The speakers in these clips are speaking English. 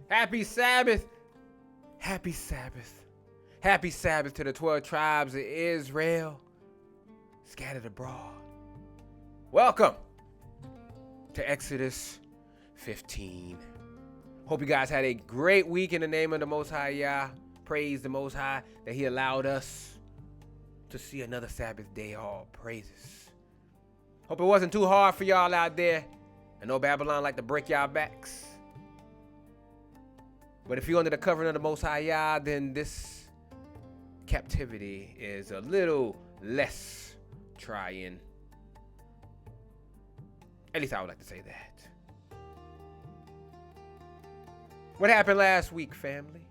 Happy Sabbath. Happy Sabbath. Happy Sabbath to the 12 tribes of Israel scattered abroad. Welcome to Exodus 15. Hope you guys had a great week in the name of the Most High Yah. Praise the Most High that He allowed us to see another Sabbath day. All praises. Hope it wasn't too hard for y'all out there. I know Babylon like to break y'all backs. But if you're under the covering of the Most High Yah, then this captivity is a little less trying. At least I would like to say that. What happened last week, family?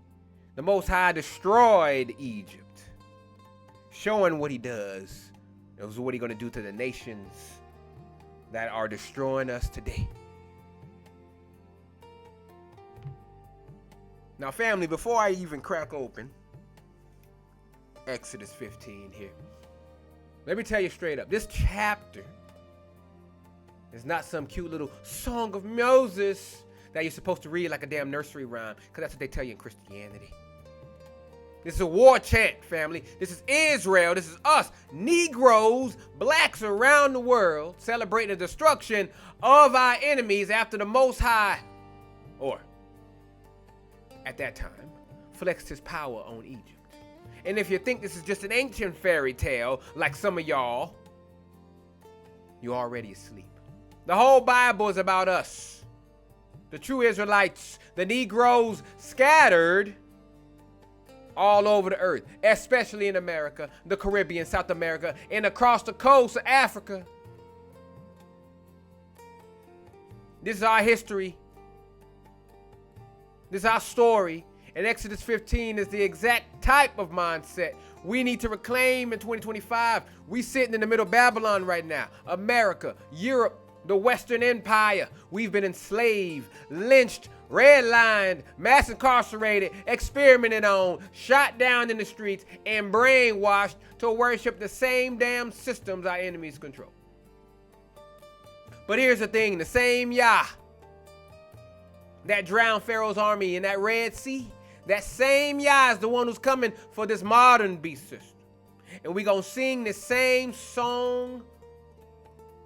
The Most High destroyed Egypt, showing what He does. It was what He's going to do to the nations that are destroying us today. Now, family, before I even crack open Exodus 15 here, let me tell you straight up, this chapter is not some cute little song of Moses that you're supposed to read like a damn nursery rhyme, because that's what they tell you in Christianity. This is a war chant, family. This is Israel. This is us, Negroes, blacks around the world, celebrating the destruction of our enemies after the Most High, or at that time, flexed His power on Egypt. And if you think this is just an ancient fairy tale, like some of y'all, you're already asleep. The whole Bible is about us, the true Israelites, the Negroes scattered all over the earth, especially in America, the Caribbean, South America, and across the coast of Africa. This is our history. This is our story. And Exodus 15 is the exact type of mindset we need to reclaim in 2025. We sitting in the middle of Babylon right now. America, Europe, the Western Empire. We've been enslaved, lynched, redlined, mass incarcerated, experimented on, shot down in the streets, and brainwashed to worship the same damn systems our enemies control. But here's the thing, the same Yah that drowned Pharaoh's army in that Red Sea, that same Yah is the one who's coming for this modern beast system. And we're going to sing this same song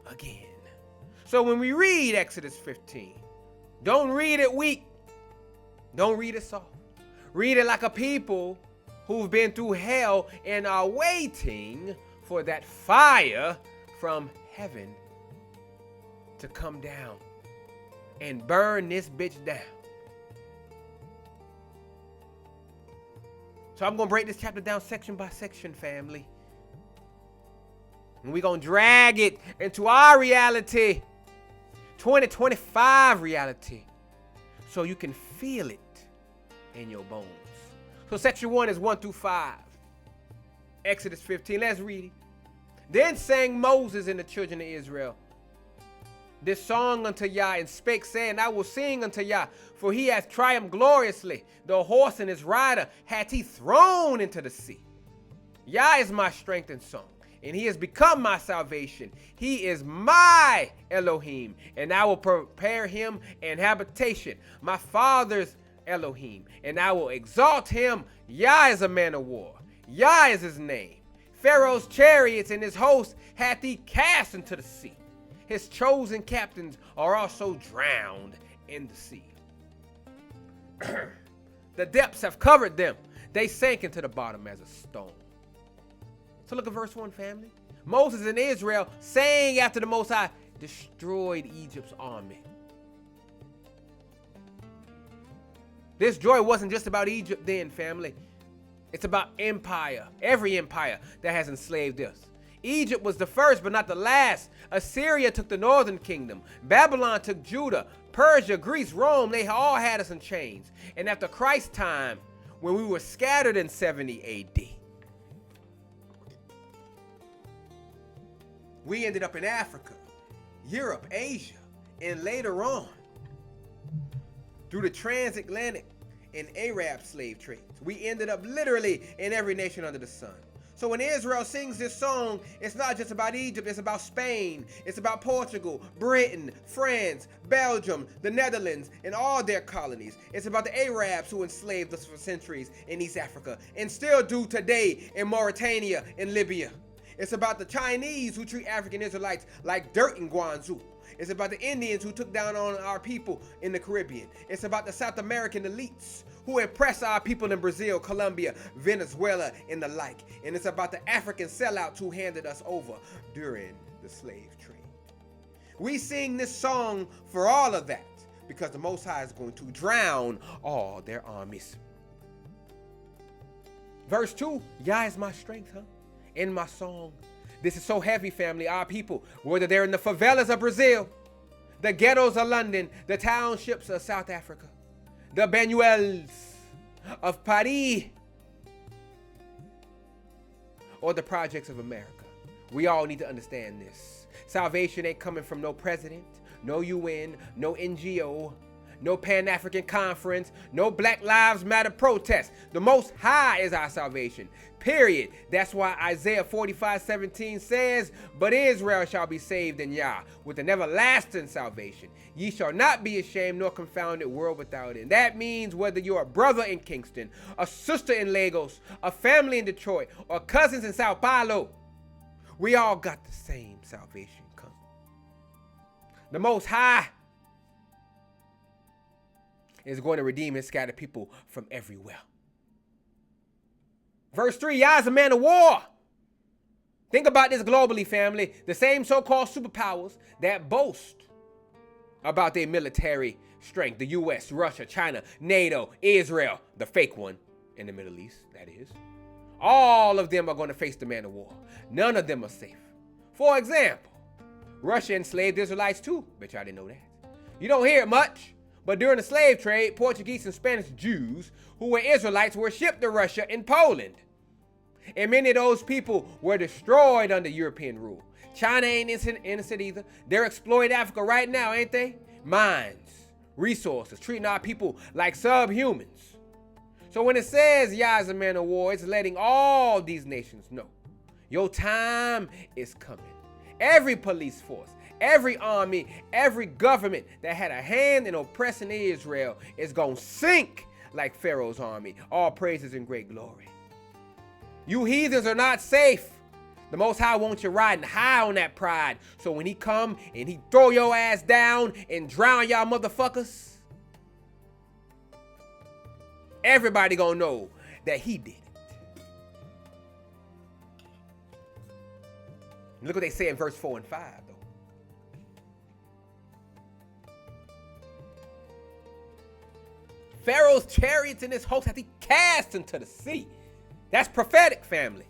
again. So when we read Exodus 15, don't read it weak. Don't read it soft. Read it like a people who've been through hell and are waiting for that fire from heaven to come down and burn this bitch down. So I'm going to break this chapter down section by section, family. And we're going to drag it into our reality, 2025 reality, so you can feel it in your bones. So section 1 is 1 through 5. Exodus 15, let's read it. Then sang Moses and the children of Israel this song unto Yah, and spake, saying, I will sing unto Yah, for He hath triumphed gloriously. The horse and his rider hath He thrown into the sea. Yah is my strength and song, and He has become my salvation. He is my Elohim, and I will prepare Him an habitation, my father's Elohim, and I will exalt Him. Yah is a man of war. Yah is His name. Pharaoh's chariots and his host hath He cast into the sea. His chosen captains are also drowned in the sea. The depths have covered them. They sank into the bottom as a stone. So look at verse 1, family. Moses and Israel sang after the Most High destroyed Egypt's army. This joy wasn't just about Egypt then, family. It's about empire, every empire that has enslaved us. Egypt was the first, but not the last. Assyria took the northern kingdom. Babylon took Judah. Persia, Greece, Rome, they all had us in chains. And after Christ's time, when we were scattered in 70 AD, we ended up in Africa, Europe, Asia, and later on, through the transatlantic and Arab slave trades, we ended up literally in every nation under the sun. So when Israel sings this song, it's not just about Egypt, it's about Spain, it's about Portugal, Britain, France, Belgium, the Netherlands, and all their colonies. It's about the Arabs who enslaved us for centuries in East Africa and still do today in Mauritania and Libya. It's about the Chinese who treat African Israelites like dirt in Guangzhou. It's about the Indians who took down on our people in the Caribbean. It's about the South American elites who oppress our people in Brazil, Colombia, Venezuela, and the like. And it's about the African sellouts who handed us over during the slave trade. We sing this song for all of that because the Most High is going to drown all their armies. Verse 2, Yah is my strength, in my song. This is so heavy, family. Our people, whether they're in the favelas of Brazil, the ghettos of London, the townships of South Africa, the banuels of Paris, or the projects of America. We all need to understand this. Salvation ain't coming from no president, no UN, no NGO, no Pan-African Conference, no Black Lives Matter protest. The Most High is our salvation, period. That's why Isaiah 45:17 says, but Israel shall be saved in Yah with an everlasting salvation. Ye shall not be ashamed nor confounded, world without end. That means whether you're a brother in Kingston, a sister in Lagos, a family in Detroit, or cousins in Sao Paulo, we all got the same salvation coming. The Most High is going to redeem and scatter people from everywhere. Verse 3, Yah is a man of war. Think about this globally, family. The same so-called superpowers that boast about their military strength, the US, Russia, China, NATO, Israel, the fake one in the Middle East, that is. All of them are going to face the man of war. None of them are safe. For example, Russia enslaved Israelites too. Bet y'all didn't know that. You don't hear it much. But during the slave trade, Portuguese and Spanish Jews who were Israelites were shipped to Russia and Poland. And many of those people were destroyed under European rule. China ain't innocent either. They're exploiting Africa right now, ain't they? Mines, resources, treating our people like subhumans. So when it says Yah is a man of war, it's letting all these nations know your time is coming. Every police force, every army, every government that had a hand in oppressing Israel is going to sink like Pharaoh's army. All praises and great glory. You heathens are not safe. The Most High wants you riding high on that pride. So when he come and he throw your ass down and drown y'all motherfuckers, everybody gonna know that he did it. Look what they say in verse 4 and 5, though. Pharaoh's chariots and his host hath he cast into the sea. That's prophetic, family.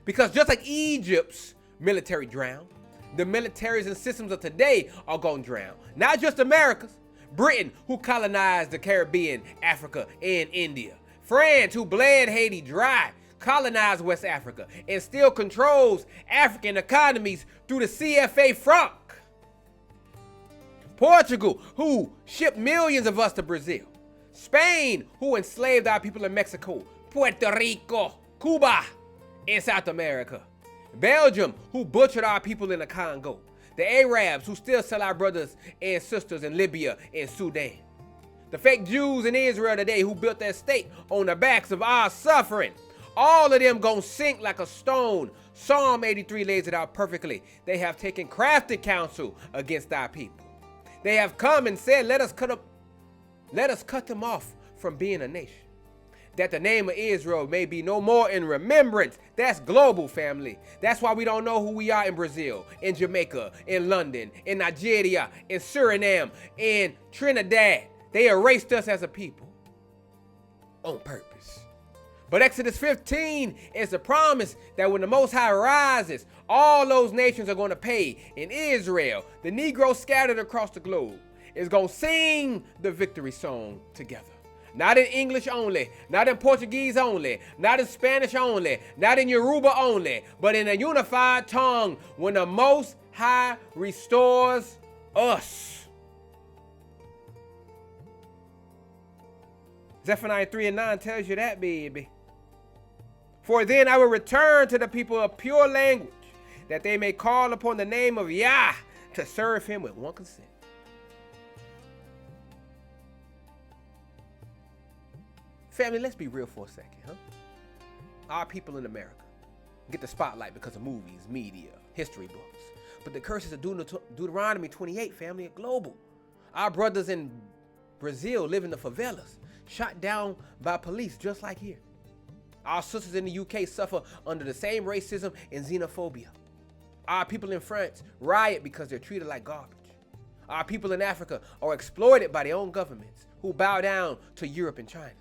Because just like Egypt's military drowned, the militaries and systems of today are going to drown. Not just America's. Britain, who colonized the Caribbean, Africa, and India. France, who bled Haiti dry, colonized West Africa, and still controls African economies through the CFA franc. Portugal, who shipped millions of us to Brazil. Spain, who enslaved our people in Mexico, Puerto Rico, Cuba, and South America. Belgium, who butchered our people in the Congo. The Arabs, who still sell our brothers and sisters in Libya and Sudan. The fake Jews in Israel today who built their state on the backs of our suffering. All of them gonna sink like a stone. Psalm 83 lays it out perfectly. They have taken crafty counsel against our people. They have come and said, let us cut them off from being a nation, that the name of Israel may be no more in remembrance. That's global, family. That's why we don't know who we are in Brazil, in Jamaica, in London, in Nigeria, in Suriname, in Trinidad. They erased us as a people on purpose. But Exodus 15 is the promise that when the Most High rises, all those nations are going to pay. In Israel, the Negroes scattered across the globe is going to sing the victory song together. Not in English only, not in Portuguese only, not in Spanish only, not in Yoruba only, but in a unified tongue when the Most High restores us. Zephaniah 3 and 9 tells you that, baby. For then I will return to the people of pure language, that they may call upon the name of Yah to serve him with one consent. Family, let's be real for a second, huh? Our people in America get the spotlight because of movies, media, history books. But the curses of Deuteronomy 28, family, are global. Our brothers in Brazil live in the favelas, shot down by police just like here. Our sisters in the UK suffer under the same racism and xenophobia. Our people in France riot because they're treated like garbage. Our people in Africa are exploited by their own governments who bow down to Europe and China.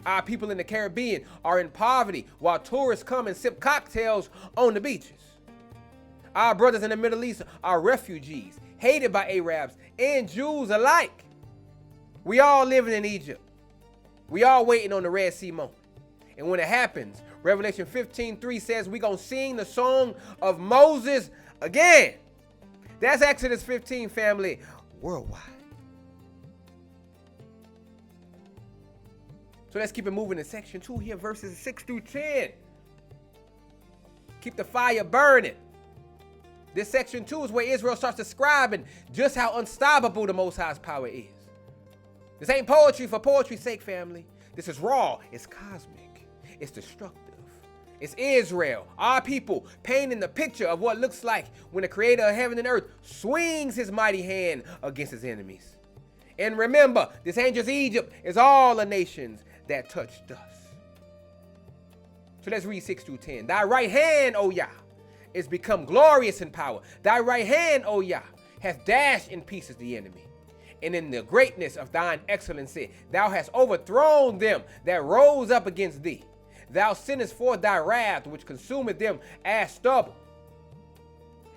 Our people in the Caribbean are in poverty while tourists come and sip cocktails on the beaches. Our brothers in the Middle East are refugees, hated by Arabs and Jews alike. We all living in Egypt. We all waiting on the Red Sea moment. And when it happens, Revelation 15:3 says we're going to sing the song of Moses again. That's Exodus 15, family, worldwide. So let's keep it moving in section 2 here, verses 6 through 10. Keep the fire burning. This section 2 is where Israel starts describing just how unstoppable the Most High's power is. This ain't poetry for poetry's sake, family. This is raw, it's cosmic, it's destructive. It's Israel, our people, painting the picture of what it looks like when the creator of heaven and earth swings his mighty hand against his enemies. And remember, this ain't just Egypt, it's all the nations that touched us. So let's read 6 through 10. Thy right hand, O Yah, is become glorious in power. Thy right hand, O Yah, hath dashed in pieces the enemy. And in the greatness of thine excellency, thou hast overthrown them that rose up against thee. Thou sendest forth thy wrath, which consumeth them as stubble.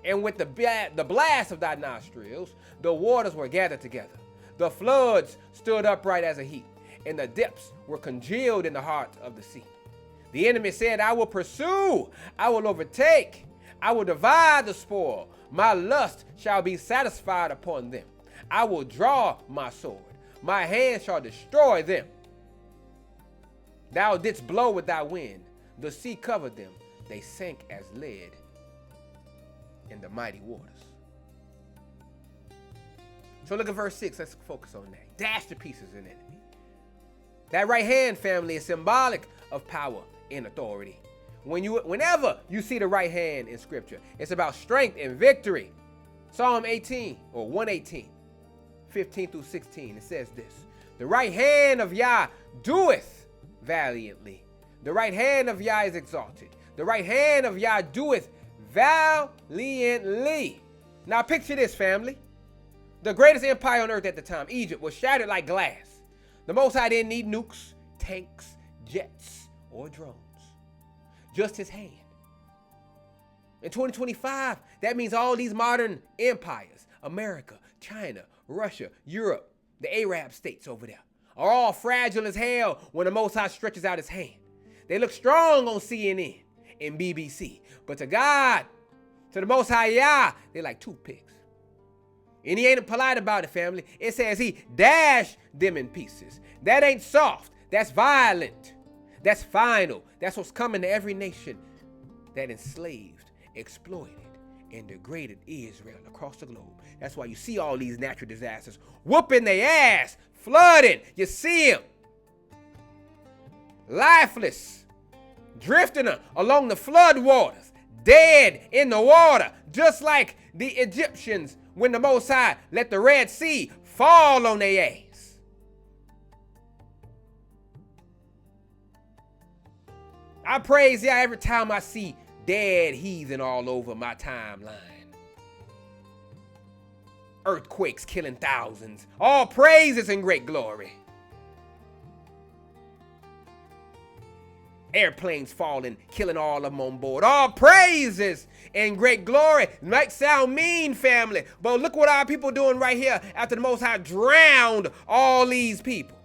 And with the blast of thy nostrils, the waters were gathered together. The floods stood upright as a heap, and the depths were congealed in the heart of the sea. The enemy said, I will pursue, I will overtake, I will divide the spoil. My lust shall be satisfied upon them. I will draw my sword. My hand shall destroy them. Thou didst blow with thy wind. The sea covered them. They sank as lead in the mighty waters. So look at verse 6. Let's focus on that. Dash to pieces an enemy. That right hand, family, is symbolic of power and authority. Whenever you see the right hand in scripture, it's about strength and victory. Psalm 18 or 118, 15 through 16, it says this. The right hand of Yah doeth valiantly. The right hand of Yah is exalted. The right hand of Yah doeth valiantly. Now picture this, family. The greatest empire on earth at the time, Egypt, was shattered like glass. The Most High didn't need nukes, tanks, jets, or drones. Just his hand. In 2025, that means all these modern empires, America, China, Russia, Europe, the Arab states over there, are all fragile as hell when the Most High stretches out his hand. They look strong on CNN and BBC, but to God, to the Most High Yah, they're like toothpicks. And he ain't polite about it, family. It says he dashed them in pieces. That ain't soft. That's violent. That's final. That's what's coming to every nation that enslaved, exploited, and degraded Israel across the globe. That's why you see all these natural disasters whooping their ass, flooding. You see them lifeless, drifting along the flood waters, dead in the water, just like the Egyptians when the Most High let the Red Sea fall on their ass. I praise Yah every time I see dead heathen all over my timeline. Earthquakes killing thousands. All praises and great glory. Airplanes falling, killing all of them on board. All praises and great glory. It might sound mean, family, but look what our people doing right here after the Most High drowned all these people.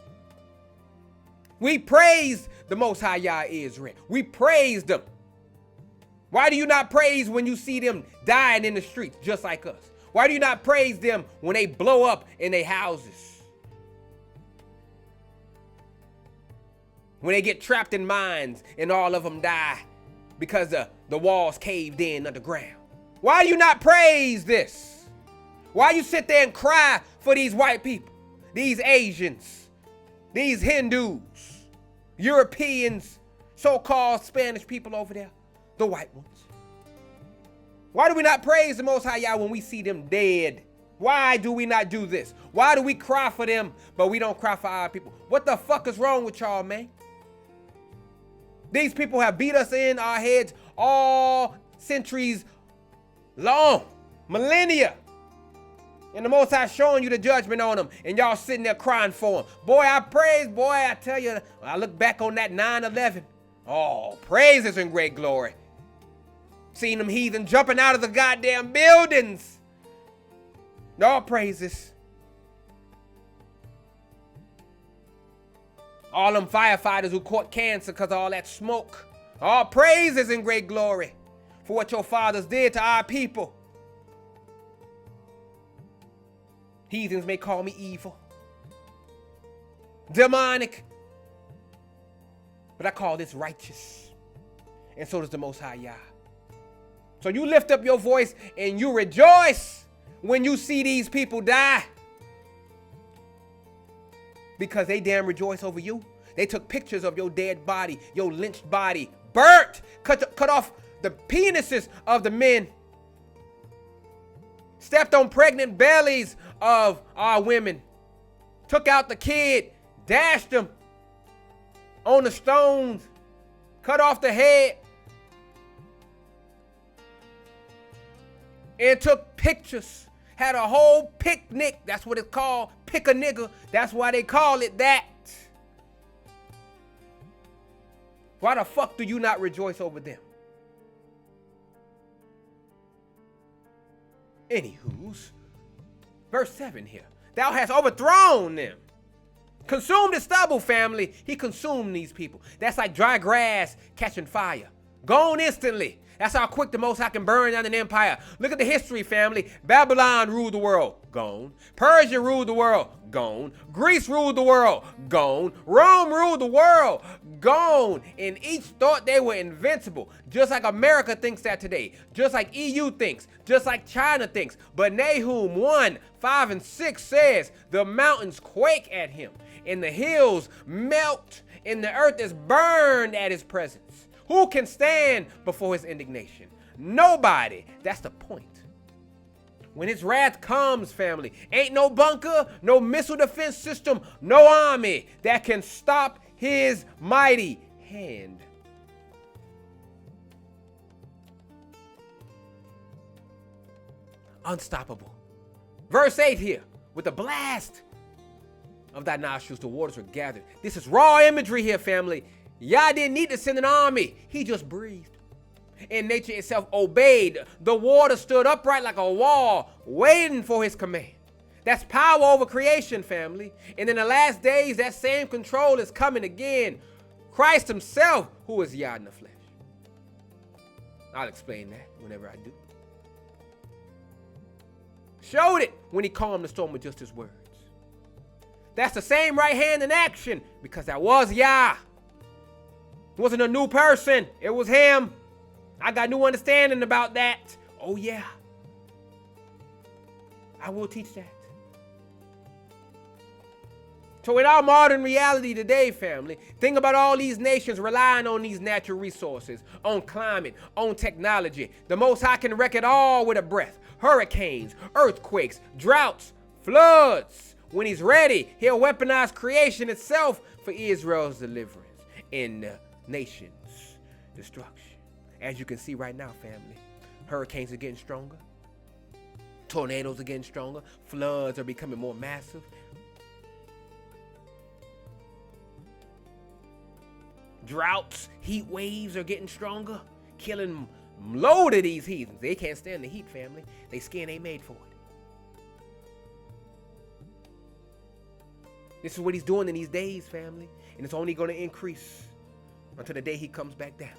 We praised the Most High Yah Israel. We praised them. Why do you not praise when you see them dying in the streets just like us? Why do you not praise them when they blow up in their houses? When they get trapped in mines and all of them die because the walls caved in underground. Why do you not praise this? Why you sit there and cry for these white people, these Asians, these Hindus, Europeans, so-called Spanish people over there, the white ones? Why do we not praise the Most High Yah when we see them dead? Why do we not do this? Why do we cry for them, but we don't cry for our people? What the fuck is wrong with y'all, man? These people have beat us in our heads all centuries long, millennia. And the Most High showing you the judgment on them, and y'all sitting there crying for them. Boy, I praise, boy, I tell you, I look back on that 9/11. Oh, praises and great glory. Seeing them heathen jumping out of the goddamn buildings. All praises. All them firefighters who caught cancer because of all that smoke. All praises and great glory for what your fathers did to our people. Heathens may call me evil, demonic, but I call this righteous. And so does the Most High Yah. So you lift up your voice and you rejoice when you see these people die. Because they damn rejoice over you. They took pictures of your dead body, your lynched body, burnt, cut off the penises of the men, stepped on pregnant bellies of our women, took out the kid, dashed them on the stones, cut off the head, and took pictures. Had a whole picnic. That's what it's called. Pick a nigga. That's why they call it that. Why the fuck do you not rejoice over them? Anywho's, verse 7 here. Thou hast overthrown them. Consumed the stubble, family. He consumed these people. That's like dry grass catching fire. Gone instantly. That's how quick the Most High can burn down an empire. Look at the history, family. Babylon ruled the world. Gone. Persia ruled the world. Gone. Greece ruled the world. Gone. Rome ruled the world. Gone. And each thought they were invincible. Just like America thinks that today. Just like EU thinks. Just like China thinks. But Nahum 1:5-6 says, the mountains quake at him, and the hills melt, and the earth is burned at his presence. Who can stand before his indignation? Nobody. That's the point. When his wrath comes, family, ain't no bunker, no missile defense system, no army that can stop his mighty hand. Unstoppable. Verse 8 here. With the blast of thy nostrils, the waters were gathered. This is raw imagery here, family. Yah didn't need to send an army. He just breathed. And nature itself obeyed. The water stood upright like a wall, waiting for his command. That's power over creation, family. And in the last days, that same control is coming again. Christ himself, who is Yah in the flesh. I'll explain that whenever I do. Showed it when he calmed the storm with just his words. That's the same right hand in action, because that was Yah. It wasn't a new person. It was him. I got new understanding about that. Oh, yeah. I will teach that. So in our modern reality today, family, think about all these nations relying on these natural resources, on climate, on technology. The Most High can wreck it all with a breath. Hurricanes, earthquakes, droughts, floods. When he's ready, he'll weaponize creation itself for Israel's deliverance and the nation's destruction. As you can see right now, family, hurricanes are getting stronger. Tornadoes are getting stronger. Floods are becoming more massive. Droughts, heat waves are getting stronger, killing a load of these heathens. They can't stand the heat, family. They skin ain't made for it. This is what he's doing in these days, family. And it's only going to increase until the day he comes back down.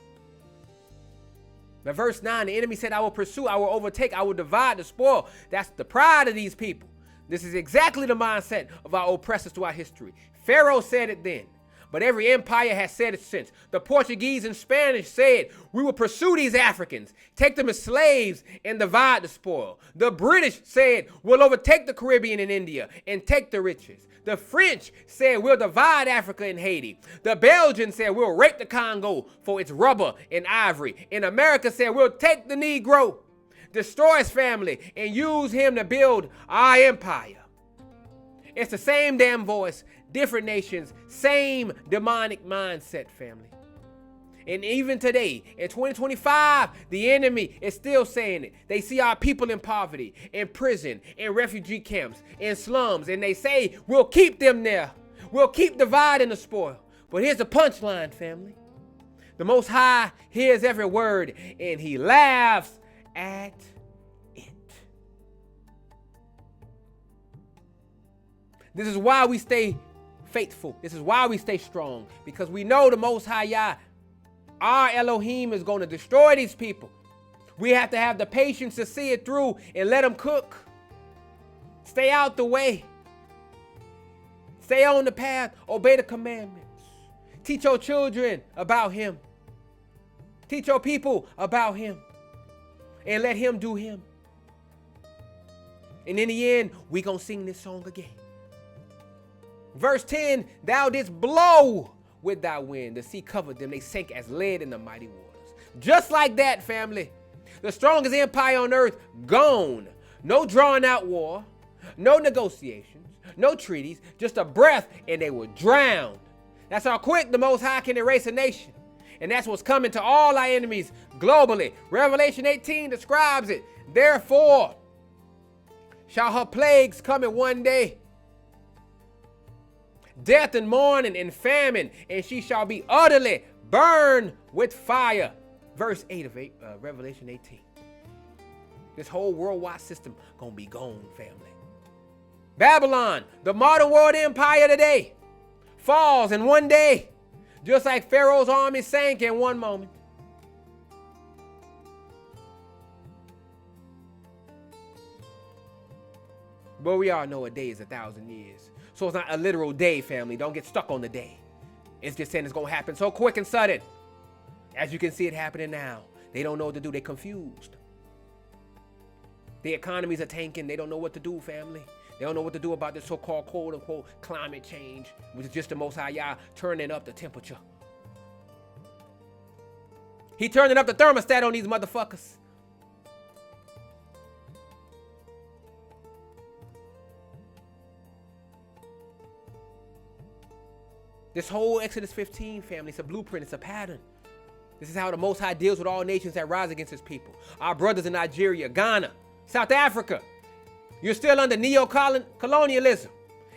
Now, verse 9, the enemy said, I will pursue, I will overtake, I will divide the spoil. That's the pride of these people. This is exactly the mindset of our oppressors throughout history. Pharaoh said it then. but every empire has said it since. The Portuguese and Spanish said, we will pursue these Africans, take them as slaves, and divide the spoil. The British said, we'll overtake the Caribbean and India and take the riches. The French said, we'll divide Africa and Haiti. The Belgians said, we'll rape the Congo for its rubber and ivory. And America said, we'll take the Negro, destroy his family, and use him to build our empire. It's the same damn voice, different nations, same demonic mindset, family. And even today, in 2025, the enemy is still saying it. They see our people in poverty, in prison, in refugee camps, in slums, and they say, we'll keep them there. We'll keep dividing the spoil. But here's the punchline, family. The Most High hears every word, and he laughs at it. This is why we stay faithful. This is why we stay strong, because we know the Most High Yah, our Elohim, is going to destroy these people. We have to have the patience to see it through and let them cook. Stay out the way. Stay on the path. Obey the commandments. Teach your children about him. Teach your people about him. And let him do him. And in the end, we going to sing this song again. Verse 10, thou didst blow with thy wind. The sea covered them. They sank as lead in the mighty waters. Just like that, family. The strongest empire on earth, gone. No drawn out war. No negotiations. No treaties. Just a breath and they were drowned. That's how quick the Most High can erase a nation. And that's what's coming to all our enemies globally. Revelation 18 describes it. Therefore shall her plagues come in one day. Death and mourning and famine, and she shall be utterly burned with fire. Verse 8 of Revelation 18. This whole worldwide system gonna be gone, family. Babylon, the modern world empire today, falls in one day, just like Pharaoh's army sank in one moment. But we all know a day is 1,000 years. So it's not a literal day, family. Don't get stuck on the day. It's just saying it's going to happen so quick and sudden. As you can see it happening now. They don't know what to do. They're confused. The economies are tanking. They don't know what to do, family. They don't know what to do about this so-called quote-unquote climate change, which is just the Most High Yah turning up the temperature. He turning up the thermostat on these motherfuckers. This whole Exodus 15, family, it's a blueprint, it's a pattern. This is how the Most High deals with all nations that rise against his people. Our brothers in Nigeria, Ghana, South Africa, you're still under neo-colonialism.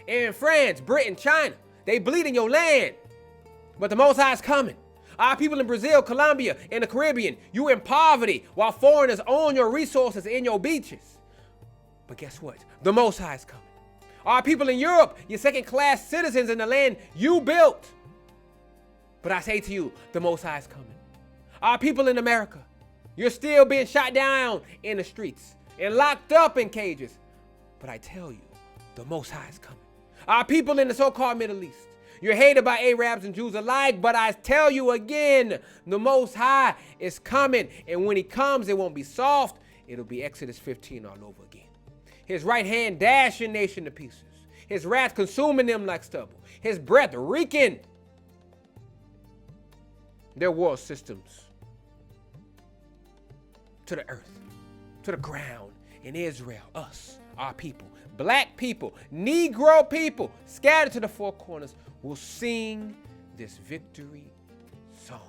In France, Britain, China, they bleed in your land. But the Most High is coming. Our people in Brazil, Colombia, and the Caribbean, you in poverty while foreigners own your resources and your beaches. But guess what? The Most High is coming. Our people in Europe, you're second-class citizens in the land you built. But I say to you, the Most High is coming. Our people in America, you're still being shot down in the streets and locked up in cages. But I tell you, the Most High is coming. Our people in the so-called Middle East, you're hated by Arabs and Jews alike, but I tell you again, the Most High is coming. And when he comes, it won't be soft. It'll be Exodus 15 all over again. His right hand dashing nation to pieces. His wrath consuming them like stubble. His breath reeking their world systems to the earth, to the ground. In Israel, us, our people, black people, Negro people, scattered to the four corners, will sing this victory song.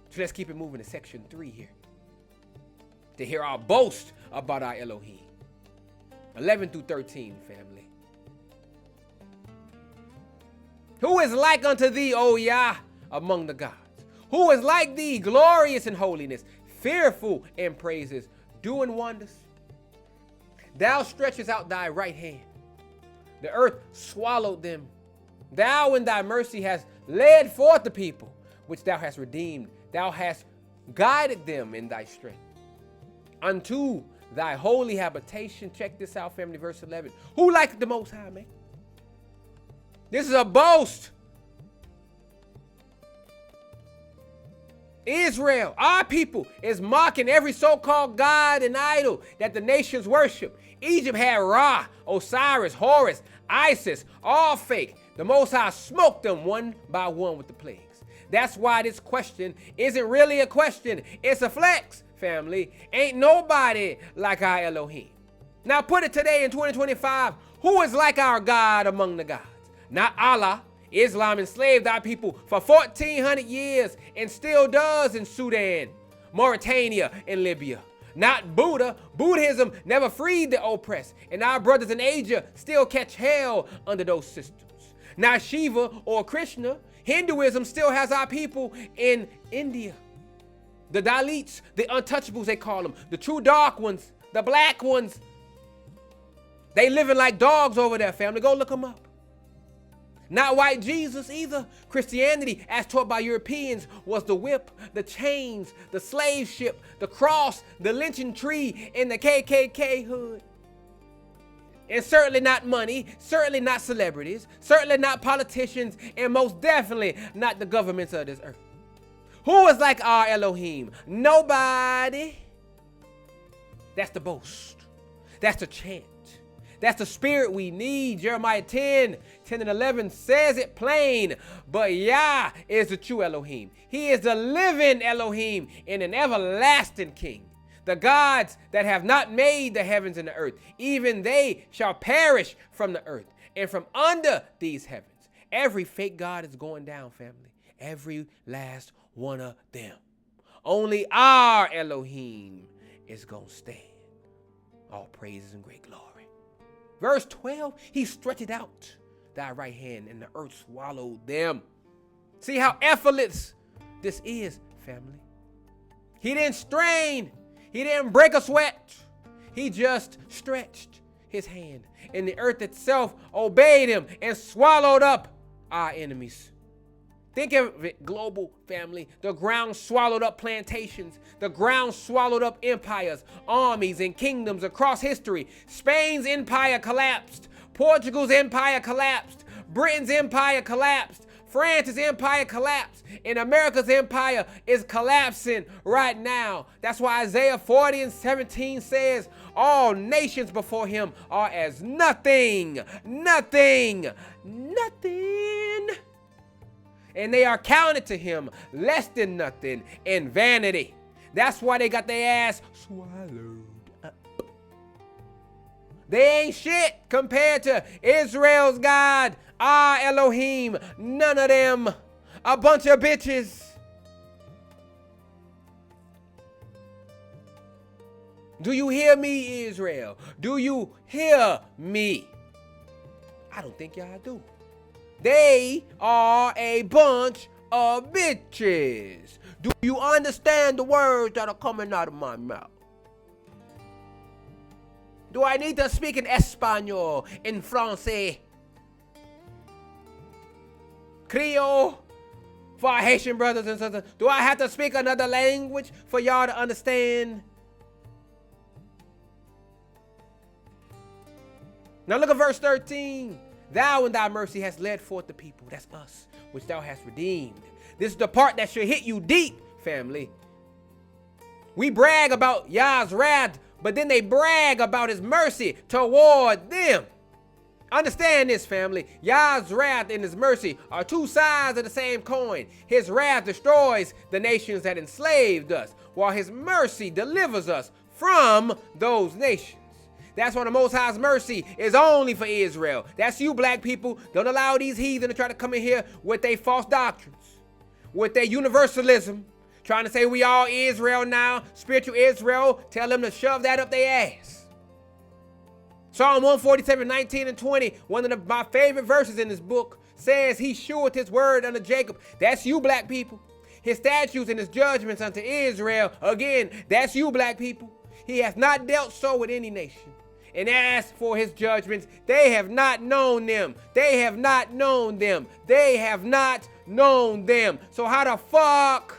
So let's keep it moving to section 3 here. To hear our boast about our Elohim. 11 through 13, family. Who is like unto thee, O Yah, among the gods? Who is like thee, glorious in holiness, fearful in praises, doing wonders? Thou stretchest out thy right hand. The earth swallowed them. Thou in thy mercy hast led forth the people, which thou hast redeemed. Thou hast guided them in thy strength. Unto thy holy habitation. Check this out, family, verse 11. Who like the Most High, man? This is a boast. Israel, our people, is mocking every so-called god and idol that the nations worship. Egypt had Ra, Osiris, Horus, Isis, all fake. The Most High smoked them one by one with the plagues. That's why this question isn't really a question. It's a flex, family. Ain't nobody like our Elohim. Now put it today in 2025. Who is like our God among the gods? Not Allah. Islam enslaved our people for 1,400 years and still does in Sudan, Mauritania, and Libya. Not Buddha. Buddhism never freed the oppressed, and our brothers in Asia still catch hell under those systems. Not Shiva or Krishna. Hinduism still has our people in India. The Dalits, the untouchables they call them, the true dark ones, the black ones. They living like dogs over there, family. Go look them up. Not white Jesus either. Christianity, as taught by Europeans, was the whip, the chains, the slave ship, the cross, the lynching tree, and the KKK hood. And certainly not money, certainly not celebrities, certainly not politicians, and most definitely not the governments of this earth. Who is like our Elohim? Nobody. That's the boast. That's the chant. That's the spirit we need. Jeremiah 10 and 11 says it plain. But Yah is the true Elohim. He is the living Elohim and an everlasting King. The gods that have not made the heavens and the earth, even they shall perish from the earth and from under these heavens. Every fake god is going down, family. Every last one of them. Only our Elohim is going to stand. All praises and great glory. Verse 12, he stretched out thy right hand and the earth swallowed them. See how effortless this is, family. He didn't strain. He didn't break a sweat. He just stretched his hand and the earth itself obeyed him and swallowed up our enemies. Think of it, global family. The ground swallowed up plantations. The ground swallowed up empires, armies, and kingdoms across history. Spain's empire collapsed. Portugal's empire collapsed. Britain's empire collapsed. France's empire collapsed. And America's empire is collapsing right now. That's why Isaiah 40 and 17 says, all nations before him are as nothing, nothing, nothing. And they are counted to him less than nothing in vanity. That's why they got their ass swallowed up. They ain't shit compared to Israel's God, our Elohim. None of them. A bunch of bitches. Do you hear me, Israel? Do you hear me? I don't think y'all do. They are a bunch of bitches. Do you understand the words that are coming out of my mouth? Do I need to speak in Espanol, in Francais, Creole for our Haitian brothers and sisters? Do I have to speak another language for y'all to understand? Now look at verse 13. Thou in thy mercy hast led forth the people, that's us, which thou hast redeemed. This is the part that should hit you deep, family. We brag about Yah's wrath, but then they brag about his mercy toward them. Understand this, family. Yah's wrath and his mercy are two sides of the same coin. His wrath destroys the nations that enslaved us, while his mercy delivers us from those nations. That's why the Most High's mercy is only for Israel. That's you, black people. Don't allow these heathen to try to come in here with their false doctrines, with their universalism, trying to say we all Israel now, spiritual Israel. Tell them to shove that up their ass. Psalm 147, 19 and 20, one of my favorite verses in this book, says he sheweth his word unto Jacob. That's you, black people. His statutes and his judgments unto Israel. Again, that's you, black people. He hath not dealt so with any nation. And as for his judgments, they have not known them. They have not known them. They have not known them. So how the fuck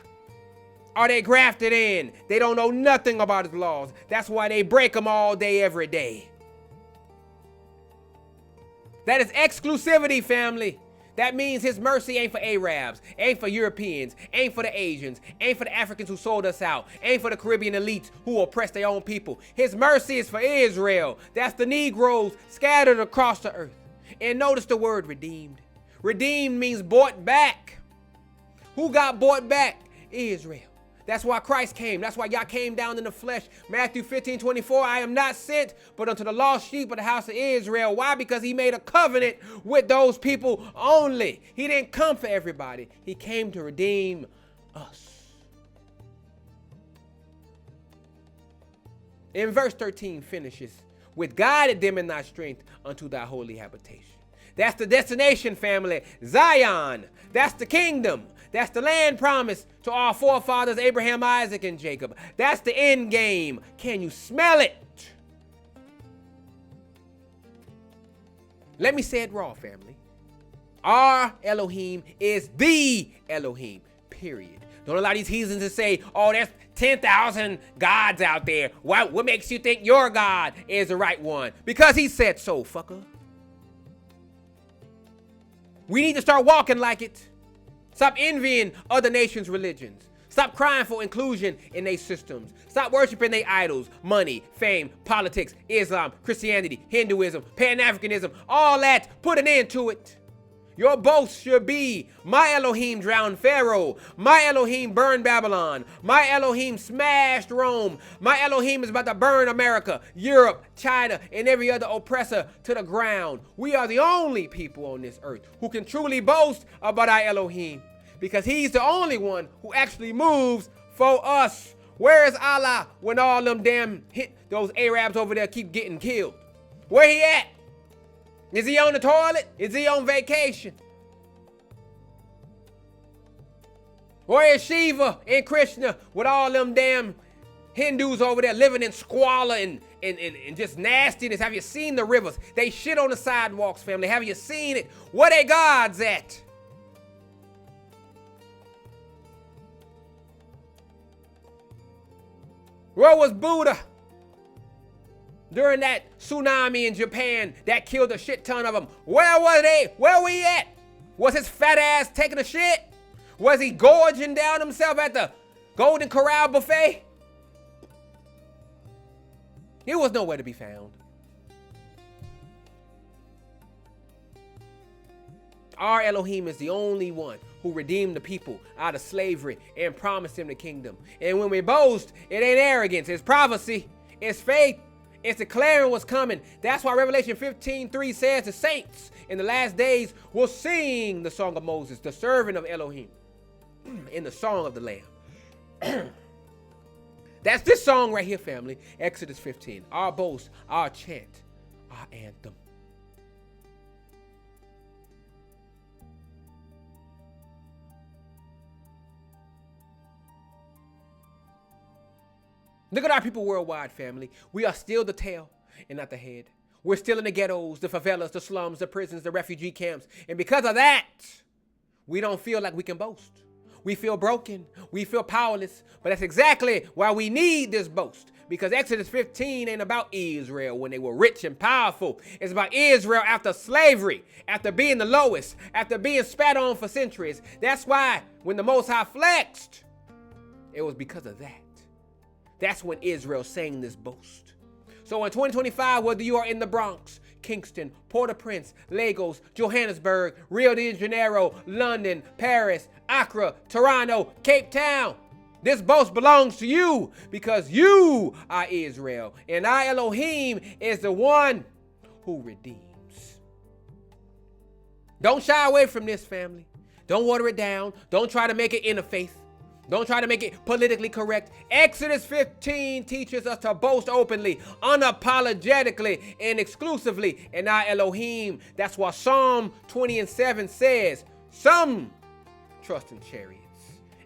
are they grafted in? They don't know nothing about his laws. That's why they break them all day, every day. That is exclusivity, family. That means his mercy ain't for Arabs, ain't for Europeans, ain't for the Asians, ain't for the Africans who sold us out, ain't for the Caribbean elites who oppressed their own people. His mercy is for Israel. That's the Negroes scattered across the earth. And notice the word redeemed. Redeemed means bought back. Who got bought back? Israel. That's why Christ came. That's why y'all came down in the flesh. Matthew 15:24, I am not sent but unto the lost sheep of the house of Israel. Why? Because he made a covenant with those people only. He didn't come for everybody. He came to redeem us. In verse 13 finishes, with guided them in thy strength unto thy holy habitation. That's the destination, family. Zion. That's the kingdom. That's the land promised to our forefathers, Abraham, Isaac, and Jacob. That's the end game. Can you smell it? Let me say it raw, family. Our Elohim is the Elohim, period. Don't allow these heathens to say, oh, there's 10,000 gods out there. What makes you think your God is the right one? Because he said so, fucker. We need to start walking like it. Stop envying other nations' religions. Stop crying for inclusion in their systems. Stop worshiping their idols, money, fame, politics, Islam, Christianity, Hinduism, Pan-Africanism, all that. Put an end to it. Your boast should be, my Elohim drowned Pharaoh. My Elohim burned Babylon. My Elohim smashed Rome. My Elohim is about to burn America, Europe, China, and every other oppressor to the ground. We are the only people on this earth who can truly boast about our Elohim, because he's the only one who actually moves for us. Where is Allah when all them damn those Arabs over there keep getting killed? Where he at? Is he on the toilet? Is he on vacation? Where is Shiva and Krishna with all them damn Hindus over there living in squalor and just nastiness? Have you seen the rivers? They shit on the sidewalks, family. Have you seen it? Where they gods at? Where was Buddha during that tsunami in Japan that killed a shit ton of them? Where were they? Where were he at? Was his fat ass taking a shit? Was he gorging down himself at the Golden Corral buffet? He was nowhere to be found. Our Elohim is the only one who redeemed the people out of slavery and promised them the kingdom. And when we boast, it ain't arrogance, it's prophecy, it's faith, it's declaring what's coming. That's why Revelation 15:3 says the saints in the last days will sing the song of Moses, the servant of Elohim, in the song of the Lamb. That's this song right here, family. Exodus 15. Our boast, our chant, our anthem. Look at our people worldwide, family. We are still the tail and not the head. We're still in the ghettos, the favelas, the slums, the prisons, the refugee camps. And because of that, we don't feel like we can boast. We feel broken. We feel powerless. But that's exactly why we need this boast. Because Exodus 15 ain't about Israel when they were rich and powerful. It's about Israel after slavery, after being the lowest, after being spat on for centuries. That's why when the Most High flexed, it was because of that. That's when Israel sang this boast. So in 2025, whether you are in the Bronx, Kingston, Port-au-Prince, Lagos, Johannesburg, Rio de Janeiro, London, Paris, Accra, Toronto, Cape Town, this boast belongs to you because you are Israel. And our Elohim is the one who redeems. Don't shy away from this, family. Don't water it down. Don't try to make it interfaith. Don't try to make it politically correct. Exodus 15 teaches us to boast openly, unapologetically, and exclusively in our Elohim. That's why Psalm 20:7 says, some trust in chariots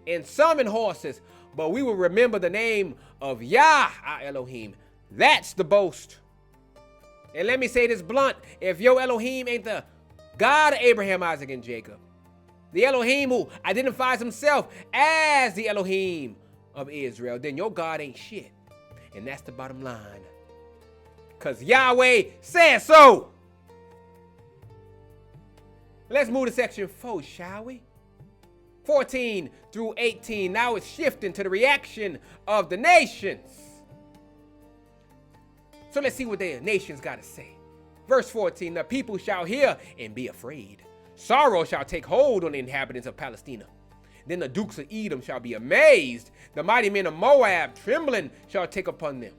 and some in horses, but we will remember the name of Yah, our Elohim. That's the boast. And let me say this blunt. If your Elohim ain't the God of Abraham, Isaac, and Jacob, the Elohim who identifies himself as the Elohim of Israel, then your God ain't shit. And that's the bottom line. Because Yahweh says so. Let's move to section 4, shall we? 14 through 18. Now it's shifting to the reaction of the nations. So let's see what the nations got to say. Verse 14, the people shall hear and be afraid. Sorrow shall take hold on the inhabitants of Palestina. Then the dukes of Edom shall be amazed. The mighty men of Moab, trembling, shall take upon them.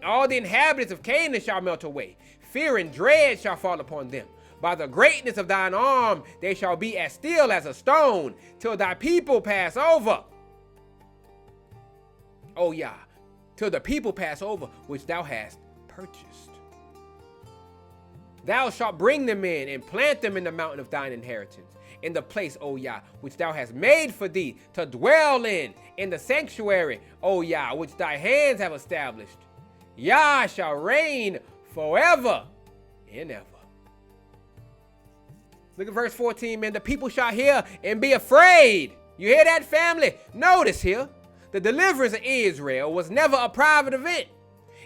All the inhabitants of Canaan shall melt away. Fear and dread shall fall upon them. By the greatness of thine arm, they shall be as still as a stone, till thy people pass over. Oh yeah, till the people pass over, which thou hast purchased. Thou shalt bring them in and plant them in the mountain of thine inheritance, in the place, O Yah, which thou hast made for thee to dwell in the sanctuary, O Yah, which thy hands have established. Yah shall reign forever and ever. Look at verse 14, man. The people shall hear and be afraid. You hear that, family? Notice here, the deliverance of Israel was never a private event.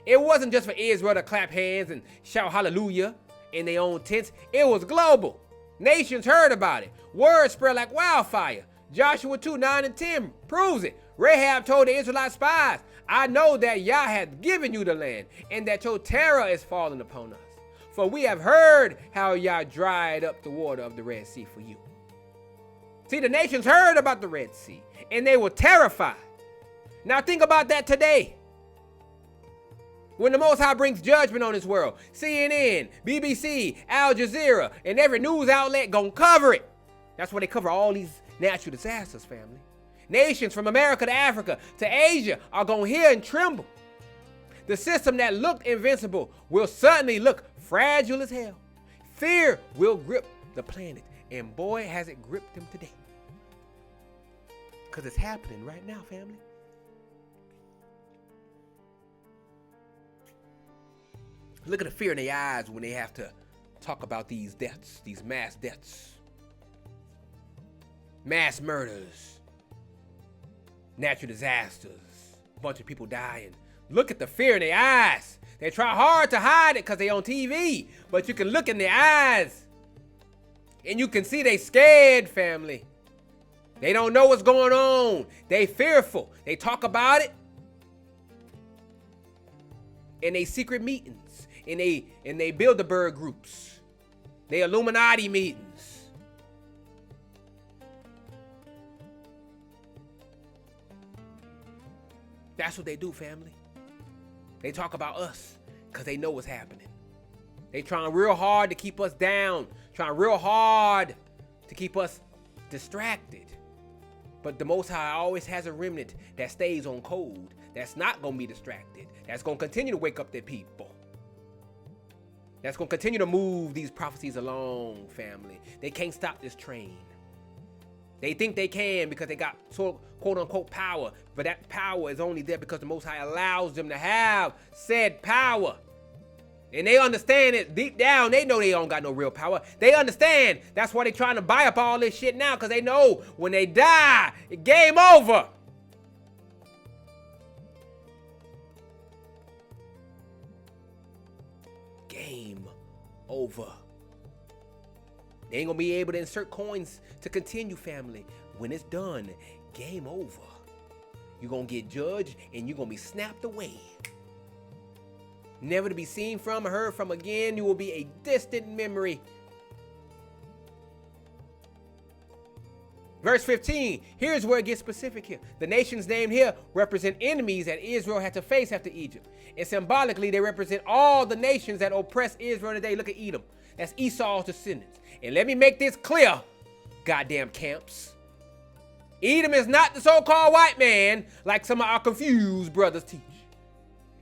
It wasn't just for Israel to clap hands and shout hallelujah in their own tents. It was global. Nations heard about it. Word spread like wildfire. Joshua 2, 9 and 10 proves it. Rahab told the Israelite spies, I know that Yah hath given you the land, and that your terror is falling upon us. For we have heard how Yah dried up the water of the Red Sea for you. See, the nations heard about the Red Sea, and they were terrified. Now think about that today. When the Most High brings judgment on this world, CNN, BBC, Al Jazeera, and every news outlet gonna cover it. That's why they cover all these natural disasters, family. Nations from America to Africa to Asia are gonna hear and tremble. The system that looked invincible will suddenly look fragile as hell. Fear will grip the planet, and boy, has it gripped them today. Because it's happening right now, family. Look at the fear in their eyes when they have to talk about these deaths, these mass deaths, mass murders, natural disasters, a bunch of people dying. Look at the fear in their eyes. They try hard to hide it because they on TV, but you can look in their eyes and you can see they scared, family. They don't know what's going on. They fearful. They talk about it in they secret meetings, in they Bilderberg groups, they Illuminati meetings. That's what they do, family. They talk about us because they know what's happening. They trying real hard to keep us down, trying real hard to keep us distracted. But the Most High always has a remnant that stays on code, that's not going to be distracted, that's going to continue to wake up their people. That's going to continue to move these prophecies along, family. They can't stop this train. They think they can because they got quote-unquote power, but that power is only there because the Most High allows them to have said power. And they understand it deep down. They know they don't got no real power. They understand. That's why they're trying to buy up all this shit now, because they know when they die, it's game over. Game over. They ain't gonna be able to insert coins to continue, family. When it's done, game over. You're gonna get judged and you're gonna be snapped away. Never to be seen from or heard from again. You will be a distant memory. Verse 15, here's where it gets specific here. The nations named here represent enemies that Israel had to face after Egypt. And symbolically, they represent all the nations that oppress Israel today. Look at Edom. That's Esau's descendants. And let me make this clear, goddamn camps. Edom is not the so-called white man like some of our confused brothers teach.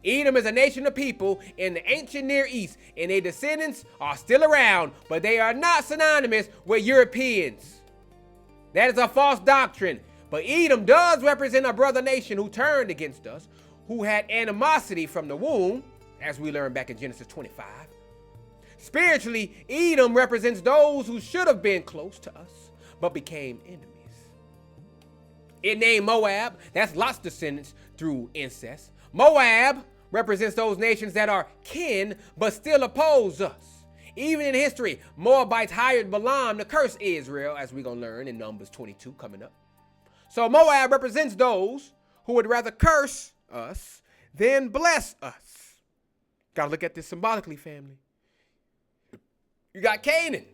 Edom is a nation of people in the ancient Near East, and their descendants are still around, but they are not synonymous with Europeans. That is a false doctrine. But Edom does represent a brother nation who turned against us, who had animosity from the womb, as we learned back in Genesis 25. Spiritually, Edom represents those who should have been close to us, but became enemies. It named Moab, that's Lot's descendants through incest. Moab represents those nations that are kin, but still oppose us. Even in history, Moabites hired Balaam to curse Israel, as we're going to learn in Numbers 22 coming up. So Moab represents those who would rather curse us than bless us. Got to look at this symbolically, family. You got Canaan.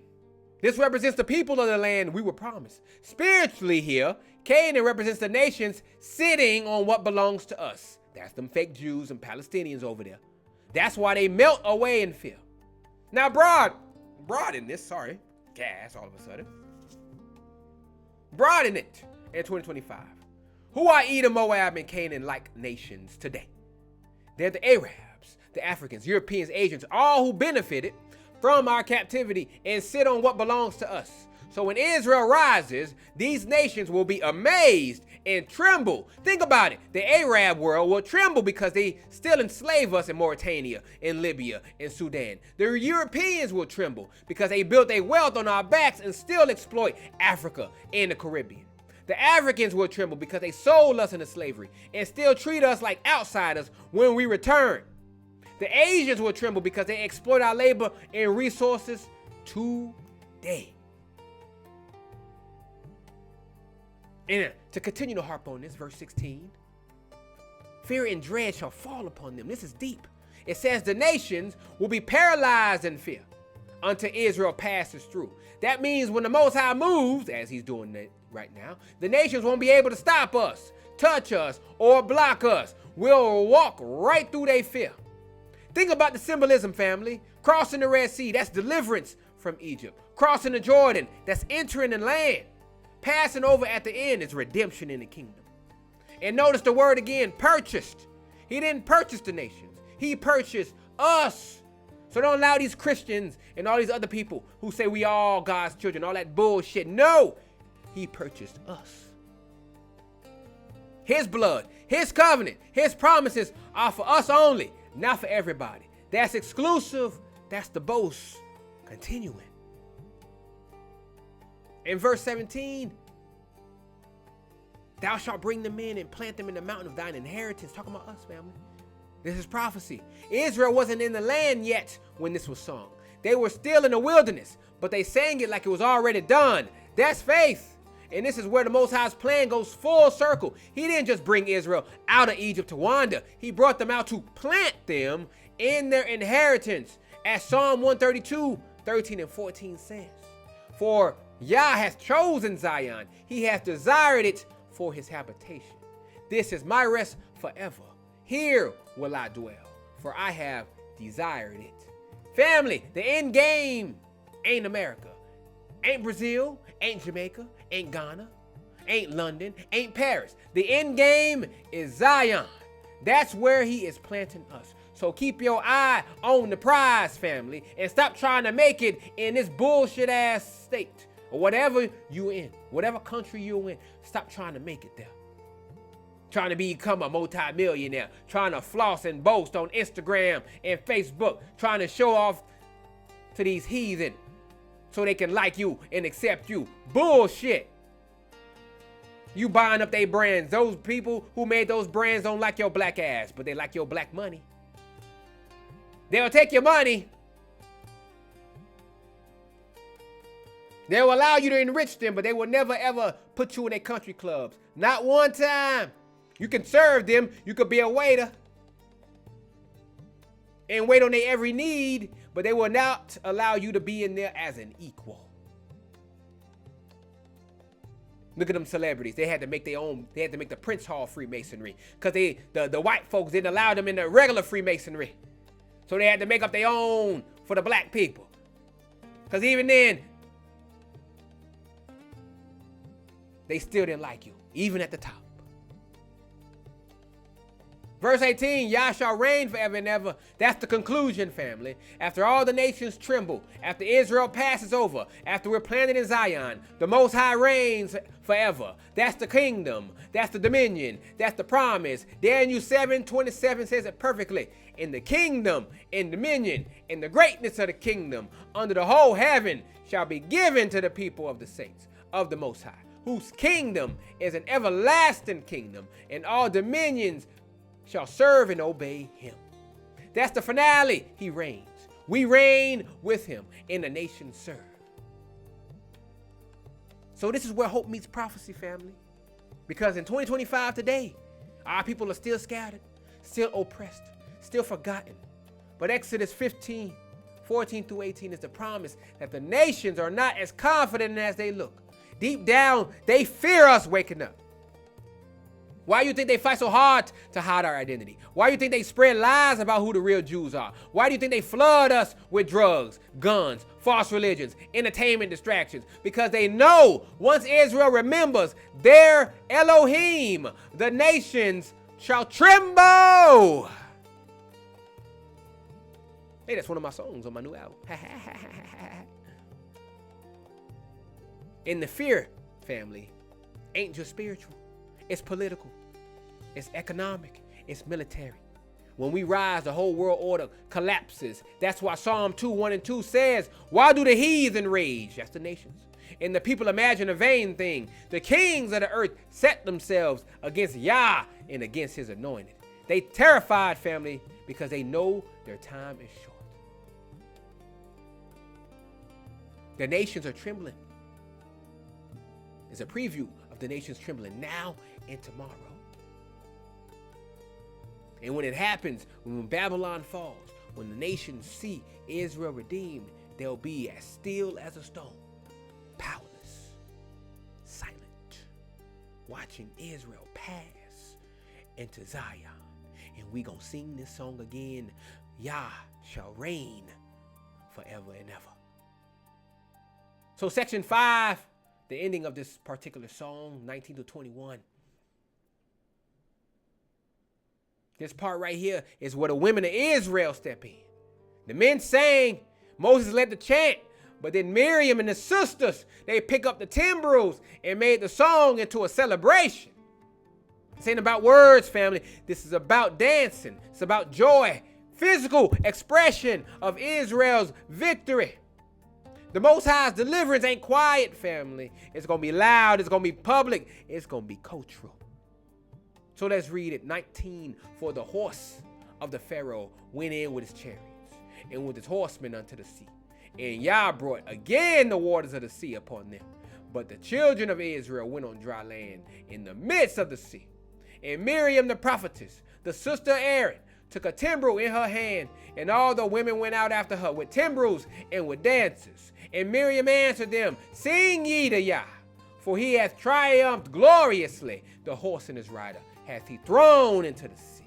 This represents the people of the land we were promised. Spiritually here, Canaan represents the nations sitting on what belongs to us. That's them fake Jews and Palestinians over there. That's why they melt away in fear. Now broaden this, gas all of a sudden. Broaden it in 2025. Who are Edom, Moab, and Canaan-like nations today? They're the Arabs, the Africans, Europeans, Asians, all who benefited from our captivity and sit on what belongs to us. So when Israel rises, these nations will be amazed and tremble. Think about it. The Arab world will tremble because they still enslave us in Mauritania, in Libya, in Sudan. The Europeans will tremble because they built their wealth on our backs and still exploit Africa and the Caribbean. The Africans will tremble because they sold us into slavery and still treat us like outsiders when we return. The Asians will tremble because they exploit our labor and resources today. And to continue to harp on this, verse 16, fear and dread shall fall upon them. This is deep. It says the nations will be paralyzed in fear until Israel passes through. That means when the Most High moves, as he's doing it right now, the nations won't be able to stop us, touch us, or block us. We'll walk right through their fear. Think about the symbolism, family. Crossing the Red Sea, that's deliverance from Egypt. Crossing the Jordan, that's entering the land. Passing over at the end is redemption in the kingdom. And notice the word again, purchased. He didn't purchase the nations. He purchased us. So don't allow these Christians and all these other people who say we all God's children, all that bullshit. No, he purchased us. His blood, his covenant, his promises are for us only, not for everybody. That's exclusive. That's the boast. Continuing. In verse 17, thou shalt bring them in and plant them in the mountain of thine inheritance. Talking about us, family. This is prophecy. Israel wasn't in the land yet when this was sung. They were still in the wilderness, but they sang it like it was already done. That's faith. And this is where the Most High's plan goes full circle. He didn't just bring Israel out of Egypt to wander. He brought them out to plant them in their inheritance, as Psalm 132, 13 and 14 says. For Yah has chosen Zion. He has desired it for his habitation. This is my rest forever. Here will I dwell, for I have desired it. Family, the end game ain't America, ain't Brazil, ain't Jamaica, ain't Ghana, ain't London, ain't Paris. The end game is Zion. That's where he is planting us. So keep your eye on the prize, family, and stop trying to make it in this bullshit ass state or whatever you in, whatever country you're in. Stop trying to make it there. Trying to become a multi-millionaire, trying to floss and boast on Instagram and Facebook, trying to show off to these heathen so they can like you and accept you. Bullshit. You buying up their brands. Those people who made those brands don't like your black ass, but they like your black money. They'll take your money. They'll allow you to enrich them, but they will never ever put you in their country clubs. Not one time. You can serve them. You could be a waiter and wait on their every need, but they will not allow you to be in there as an equal. Look at them celebrities. They had to make their own. They had to make the Prince Hall Freemasonry because the white folks didn't allow them in the regular Freemasonry. So they had to make up their own for the black people. Because even then, they still didn't like you, even at the top. Verse 18, Yah shall reign forever and ever. That's the conclusion, family. After all the nations tremble, after Israel passes over, after we're planted in Zion, the Most High reigns forever. That's the kingdom. That's the dominion. That's the promise. Daniel 7:27 says it perfectly. In the kingdom, in dominion, in the greatness of the kingdom, under the whole heaven shall be given to the people of the saints of the Most High, whose kingdom is an everlasting kingdom, and all dominions shall serve and obey him. That's the finale. He reigns. We reign with him, and the nations serve. So this is where hope meets prophecy, family. Because in 2025 today, our people are still scattered, still oppressed, still forgotten. But Exodus 15:14-18 is the promise that the nations are not as confident as they look. Deep down, they fear us waking up. Why do you think they fight so hard to hide our identity? Why do you think they spread lies about who the real Jews are? Why do you think they flood us with drugs, guns, false religions, entertainment distractions? Because they know once Israel remembers their Elohim, the nations shall tremble. Hey, that's one of my songs on my new album. And the fear, family, ain't just spiritual. It's political. It's economic. It's military. When we rise, the whole world order collapses. That's why Psalm 2:1-2 says, why do the heathen rage? That's the nations. And the people imagine a vain thing. The kings of the earth set themselves against Yah and against his anointed. They terrified, family, because they know their time is short. The nations are trembling. It's a preview of the nations trembling now and tomorrow. And when it happens, when Babylon falls, when the nations see Israel redeemed, they'll be as still as a stone, powerless, silent, watching Israel pass into Zion. And we gonna sing this song again, Yah shall reign forever and ever. So section 5, the ending of this particular song, 19-21. This part right here is where the women of Israel step in. The men sang, Moses led the chant, but then Miriam and the sisters, they pick up the timbrels and made the song into a celebration. This ain't about words, family. This is about dancing. It's about joy, physical expression of Israel's victory. The Most High's deliverance ain't quiet, family. It's going to be loud. It's going to be public. It's going to be cultural. So let's read it. 19, for the horse of the Pharaoh went in with his chariots and with his horsemen unto the sea. And Yah brought again the waters of the sea upon them. But the children of Israel went on dry land in the midst of the sea. And Miriam the prophetess, the sister of Aaron, took a timbrel in her hand, and all the women went out after her with timbrels and with dances. And Miriam answered them, sing ye to Yah, for he hath triumphed gloriously. The horse and his rider hath he thrown into the sea.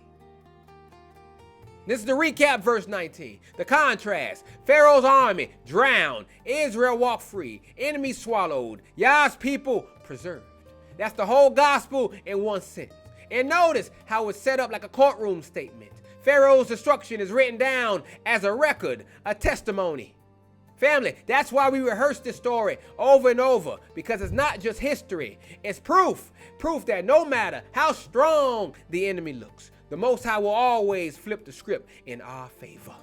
This is the recap, verse 19. The contrast. Pharaoh's army drowned. Israel walked free. Enemies swallowed. Yah's people preserved. That's the whole gospel in one sentence. And notice how it's set up like a courtroom statement. Pharaoh's destruction is written down as a record, a testimony. Family, that's why we rehearse this story over and over, because it's not just history. It's proof that no matter how strong the enemy looks, the Most High will always flip the script in our favor.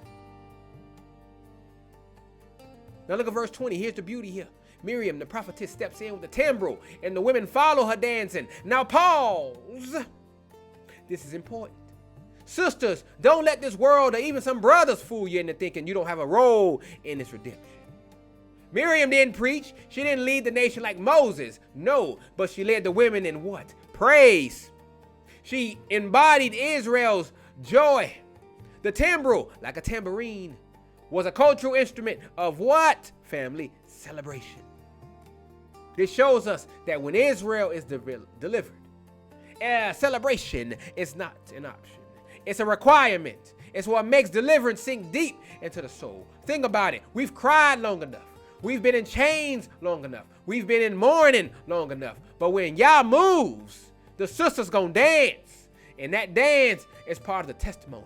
Now look at verse 20. Here's the beauty here. Miriam, the prophetess, steps in with the timbrel, and the women follow her dancing. Now pause. This is important. Sisters, don't let this world or even some brothers fool you into thinking you don't have a role in this redemption. Miriam didn't preach. She didn't lead the nation like Moses. No, but she led the women in what? Praise. She embodied Israel's joy. The timbrel, like a tambourine, was a cultural instrument of what, family? Celebration. This shows us that when Israel is delivered, celebration is not an option. It's a requirement. It's what makes deliverance sink deep into the soul. Think about it. We've cried long enough. We've been in chains long enough. We've been in mourning long enough. But when Yah moves, the sisters gonna dance. And that dance is part of the testimony.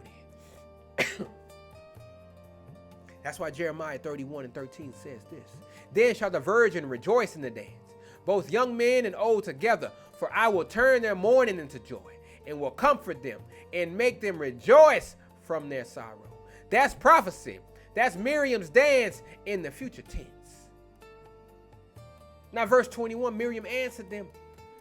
That's why Jeremiah 31:13 says this. Then shall the virgin rejoice in the dance, both young men and old together, for I will turn their mourning into joy, and will comfort them and make them rejoice from their sorrow. That's prophecy. That's Miriam's dance in the future tense. Now verse 21, Miriam answered them.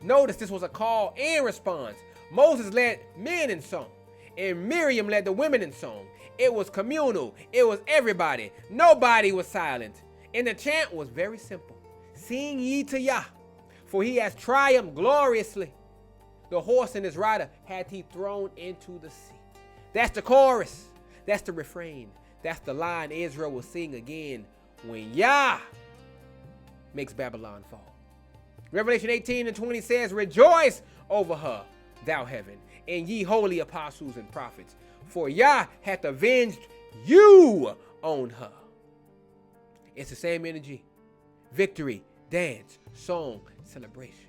Notice this was a call and response. Moses led men in song, and Miriam led the women in song. It was communal. It was everybody. Nobody was silent. And the chant was very simple. Sing ye to Yah, for he has triumphed gloriously. The horse and his rider had he thrown into the sea. That's the chorus. That's the refrain. That's the line Israel will sing again when Yah makes Babylon fall. Revelation 18:20 says, rejoice over her, thou heaven, and ye holy apostles and prophets, for Yah hath avenged you on her. It's the same energy. Victory, dance, song, celebration.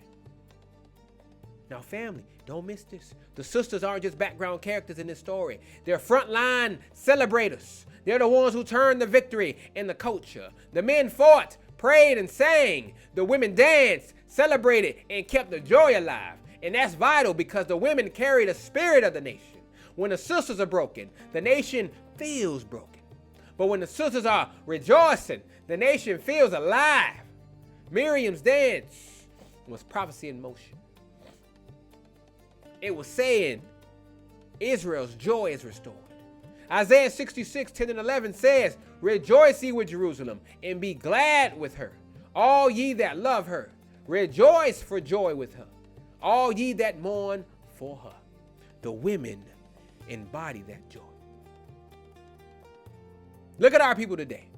Now, family, don't miss this. The sisters aren't just background characters in this story. They're frontline celebrators. They're the ones who turned the victory in the culture. The men fought, prayed, and sang. The women danced, celebrated, and kept the joy alive. And that's vital because the women carry the spirit of the nation. When the sisters are broken, the nation feels broken. But when the sisters are rejoicing, the nation feels alive. Miriam's dance was prophecy in motion. It was saying Israel's joy is restored. Isaiah 66:10-11 says, rejoice ye with Jerusalem, and be glad with her, all ye that love her. Rejoice for joy with her, all ye that mourn for her. The women embody that joy. Look at our people today.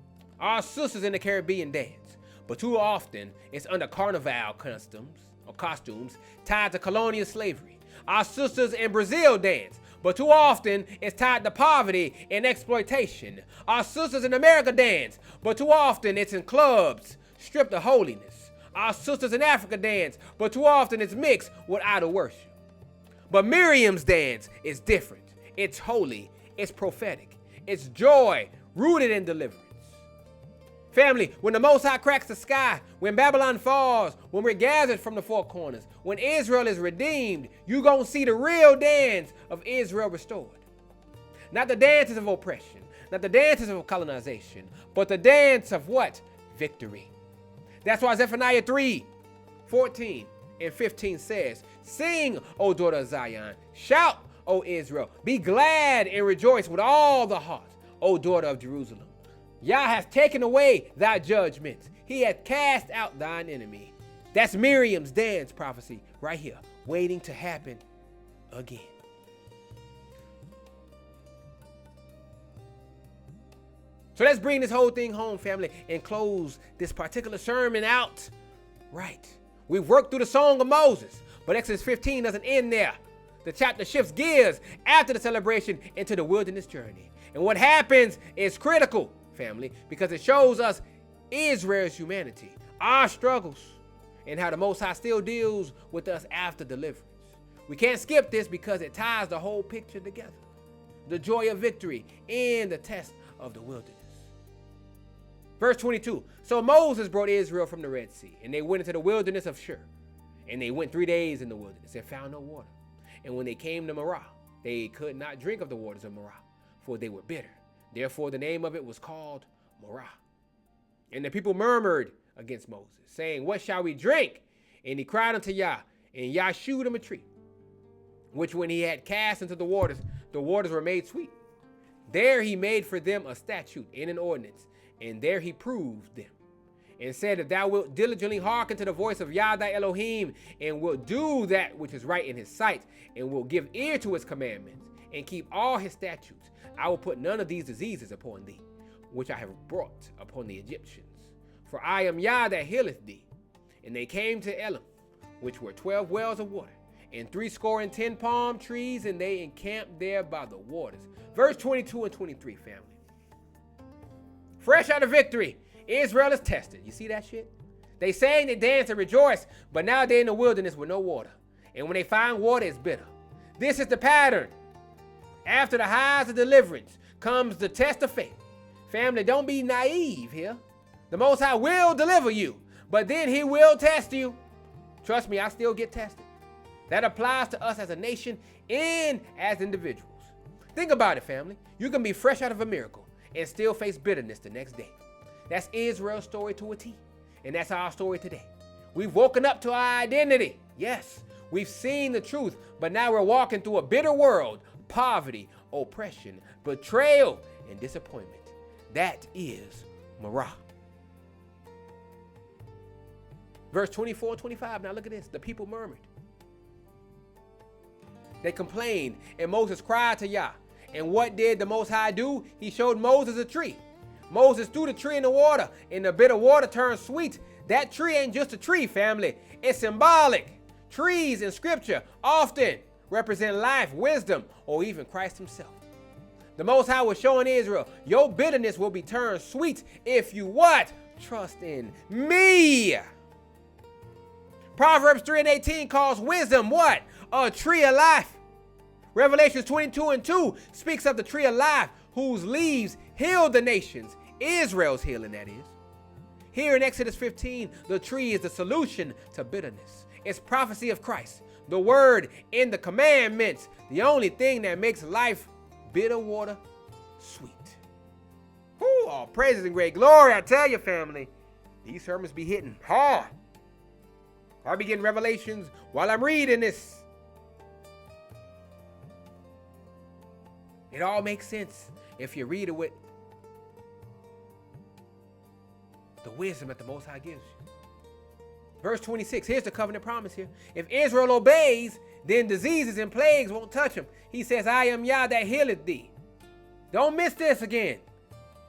Our sisters in the Caribbean dance, but too often it's under carnival customs or costumes tied to colonial slavery. Our sisters in Brazil dance, but too often it's tied to poverty and exploitation. Our sisters in America dance, but too often it's in clubs stripped of holiness. Our sisters in Africa dance, but too often it's mixed with idol worship. But Miriam's dance is different. It's holy, it's prophetic, it's joy rooted in deliverance. Family, when the Most High cracks the sky, when Babylon falls, when we're gathered from the four corners, when Israel is redeemed, you're going to see the real dance of Israel restored. Not the dances of oppression, not the dances of colonization, but the dance of what? Victory. That's why Zephaniah 3:14-15 says, sing, O daughter of Zion, shout, O Israel, be glad and rejoice with all the heart, O daughter of Jerusalem. Yah has taken away thy judgments. He hath cast out thine enemy. That's Miriam's dance prophecy right here, waiting to happen again. So let's bring this whole thing home, family, and close this particular sermon out right. We've worked through the Song of Moses, but Exodus 15 doesn't end there. The chapter shifts gears after the celebration into the wilderness journey. And what happens is critical, family, because it shows us Israel's humanity, our struggles, and how the Most High still deals with us after deliverance. We can't skip this because it ties the whole picture together. The joy of victory and the test of the wilderness. Verse 22, so Moses brought Israel from the Red Sea, and they went into the wilderness of Shur. And they went 3 days in the wilderness and found no water. And when they came to Marah, they could not drink of the waters of Marah, for they were bitter. Therefore, the name of it was called Marah. And the people murmured against Moses, saying, what shall we drink? And he cried unto Yah, and Yah shewed him a tree, which when he had cast into the waters were made sweet. There he made for them a statute and an ordinance, and there he proved them, and said, if thou wilt diligently hearken to the voice of Yah thy Elohim, and wilt do that which is right in his sight, and will give ear to his commandments, and keep all his statutes, I will put none of these diseases upon thee, which I have brought upon the Egyptians. For I am Yah that healeth thee. And they came to Elim, which were 12 wells of water, and 70 palm trees, and they encamped there by the waters. Verse 22 and 23, family. Fresh out of victory, Israel is tested. You see that shit? They sang, they danced, and rejoiced, but now they're in the wilderness with no water. And when they find water, it's bitter. This is the pattern. After the highs of deliverance comes the test of faith. Family, don't be naive here. The Most High will deliver you, but then he will test you. Trust me, I still get tested. That applies to us as a nation and as individuals. Think about it, family. You can be fresh out of a miracle and still face bitterness the next day. That's Israel's story to a T, and that's our story today. We've woken up to our identity. Yes, we've seen the truth, but now we're walking through a bitter world, poverty, oppression, betrayal, and disappointment. That is Marah. Verse 24 and 25. Now look at this. The people murmured. They complained, and Moses cried to Yah. And what did the Most High do? He showed Moses a tree. Moses threw the tree in the water, and the bitter water turned sweet. That tree ain't just a tree, family. It's symbolic. Trees in Scripture often represent life, wisdom, or even Christ himself. The Most High was showing Israel, your bitterness will be turned sweet if you what? Trust in me. Proverbs 3 and 18 calls wisdom what? A tree of life. Revelations 22 and 2 speaks of the tree of life whose leaves healed the nations. Israel's healing, that is. Here in Exodus 15, the tree is the solution to bitterness. It's prophecy of Christ. The word in the commandments, the only thing that makes life bitter water sweet. Whoo, all praises and great glory. I tell you, family, these sermons be hitting hard. I'll be getting revelations while I'm reading this. It all makes sense if you read it with the wisdom that the Most High gives you. Verse 26, here's the covenant promise here. If Israel obeys, then diseases and plagues won't touch him. He says, I am Yah that healeth thee. Don't miss this again.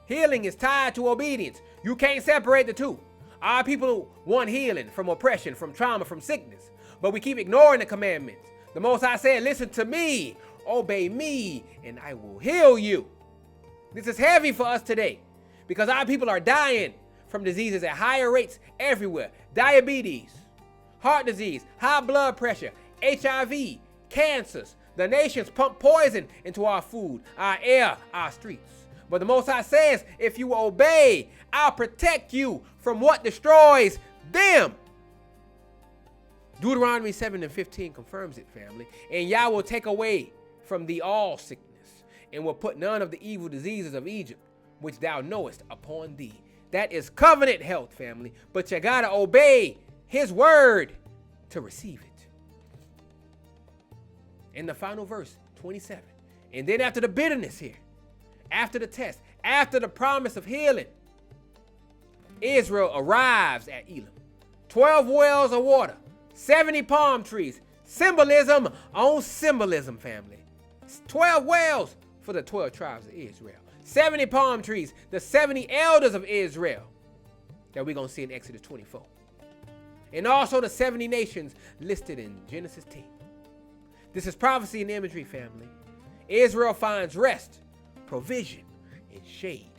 Healing is tied to obedience. You can't separate the two. Our people want healing from oppression, from trauma, from sickness. But we keep ignoring the commandments. The Most High said, listen to me, obey me, and I will heal you. This is heavy for us today because our people are dying from diseases at higher rates everywhere. Diabetes, heart disease, high blood pressure, HIV, cancers. The nations pump poison into our food, our air, our streets. But the Most High says, if you obey, I'll protect you from what destroys them. Deuteronomy 7 and 15 confirms it, family. And Yah will take away from thee all sickness, and will put none of the evil diseases of Egypt, which thou knowest, upon thee. That is covenant health, family. But you gotta obey his word to receive it. In the final verse, 27. And then after the bitterness here, after the test, after the promise of healing, Israel arrives at Elim. 12 wells of water, 70 palm trees. Symbolism on symbolism, family. 12 wells for the 12 tribes of Israel. 70 palm trees, the 70 elders of Israel that we're going to see in Exodus 24. And also the 70 nations listed in Genesis 10. This is prophecy and imagery, family. Israel finds rest, provision, and shade.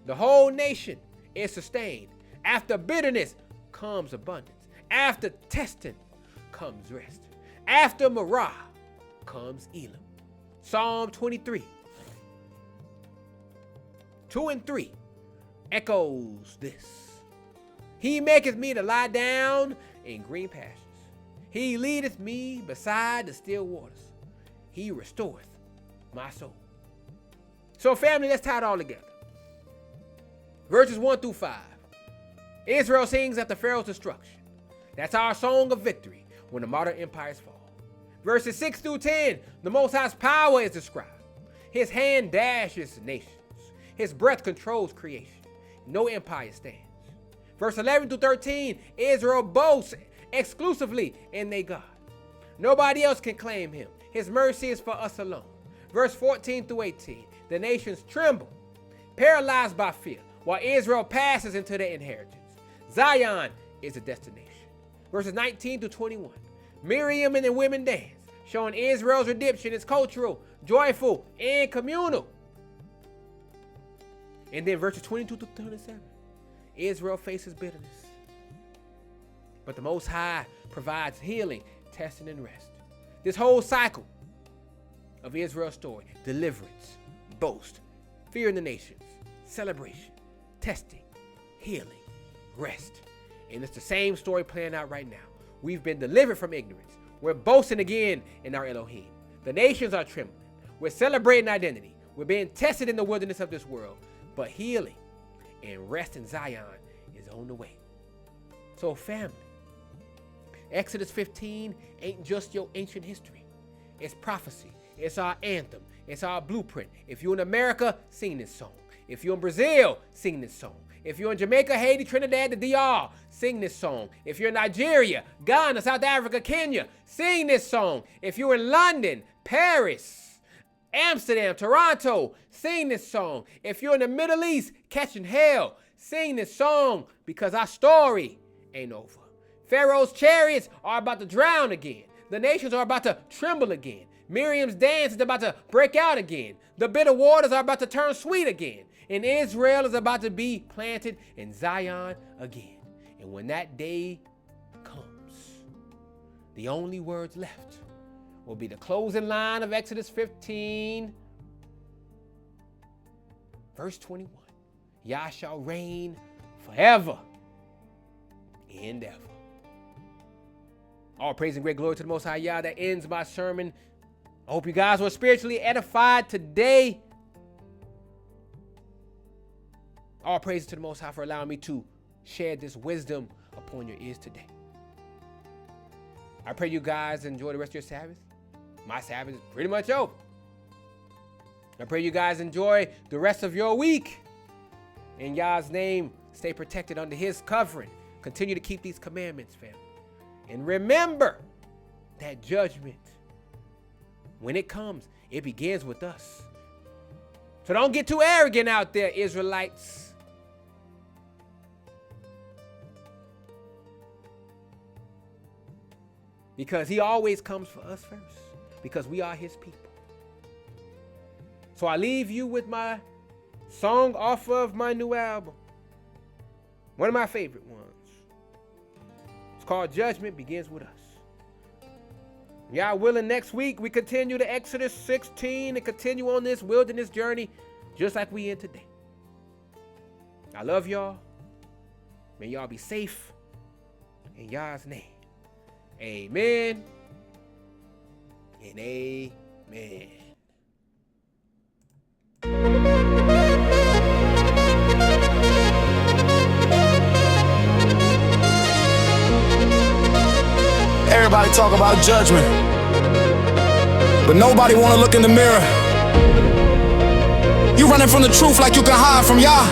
The whole nation is sustained. After bitterness comes abundance. After testing comes rest. After Marah comes Elim. Psalm 23, 2 and 3 echoes this. He maketh me to lie down in green pastures. He leadeth me beside the still waters. He restoreth my soul. So family, let's tie it all together. Verses 1 through 5. Israel sings after Pharaoh's destruction. That's our song of victory when the modern empires fall. Verses 6 through 10, the Most High's power is described. His hand dashes nations. His breath controls creation. No empire stands. Verse 11 through 13, Israel boasts exclusively in their God. Nobody else can claim him. His mercy is for us alone. Verse 14 through 18, the nations tremble, paralyzed by fear, while Israel passes into their inheritance. Zion is the destination. Verses 19 through 21, Miriam and the women dance, showing Israel's redemption is cultural, joyful, and communal. And then verses 22 through 27, Israel faces bitterness. But the Most High provides healing, testing, and rest. This whole cycle of Israel's story, deliverance, boast, fear in the nations, celebration, testing, healing, rest. And it's the same story playing out right now. We've been delivered from ignorance. We're boasting again in our Elohim. The nations are trembling. We're celebrating identity. We're being tested in the wilderness of this world. But healing and rest in Zion is on the way. So family, Exodus 15 ain't just your ancient history. It's prophecy. It's our anthem. It's our blueprint. If you're in America, sing this song. If you're in Brazil, sing this song. If you're in Jamaica, Haiti, Trinidad, the DR, sing this song. If you're in Nigeria, Ghana, South Africa, Kenya, sing this song. If you're in London, Paris, Amsterdam, Toronto, sing this song. If you're in the Middle East, catching hell, sing this song, because our story ain't over. Pharaoh's chariots are about to drown again. The nations are about to tremble again. Miriam's dance is about to break out again. The bitter waters are about to turn sweet again. And Israel is about to be planted in Zion again. And when that day comes, the only words left will be the closing line of Exodus 15, verse 21. Yah shall reign forever and ever. All praise and great glory to the Most High Yah. That ends my sermon. I hope you guys were spiritually edified today. All praise to the Most High for allowing me to share this wisdom upon your ears today. I pray you guys enjoy the rest of your Sabbath. My Sabbath is pretty much over. I pray you guys enjoy the rest of your week. In Yah's name, stay protected under his covering. Continue to keep these commandments, family. And remember that judgment, when it comes, it begins with us. So don't get too arrogant out there, Israelites. Because he always comes for us first, because we are his people. So I leave you with my song off of my new album. One of my favorite ones. It's called Judgment Begins With Us. Y'all willing, next week we continue to Exodus 16 and continue on this wilderness journey just like we in today. I love y'all. May y'all be safe. In Yah's name. Amen and amen. Everybody talk about judgment, but nobody want to look in the mirror. You running from the truth like you can hide from Yah,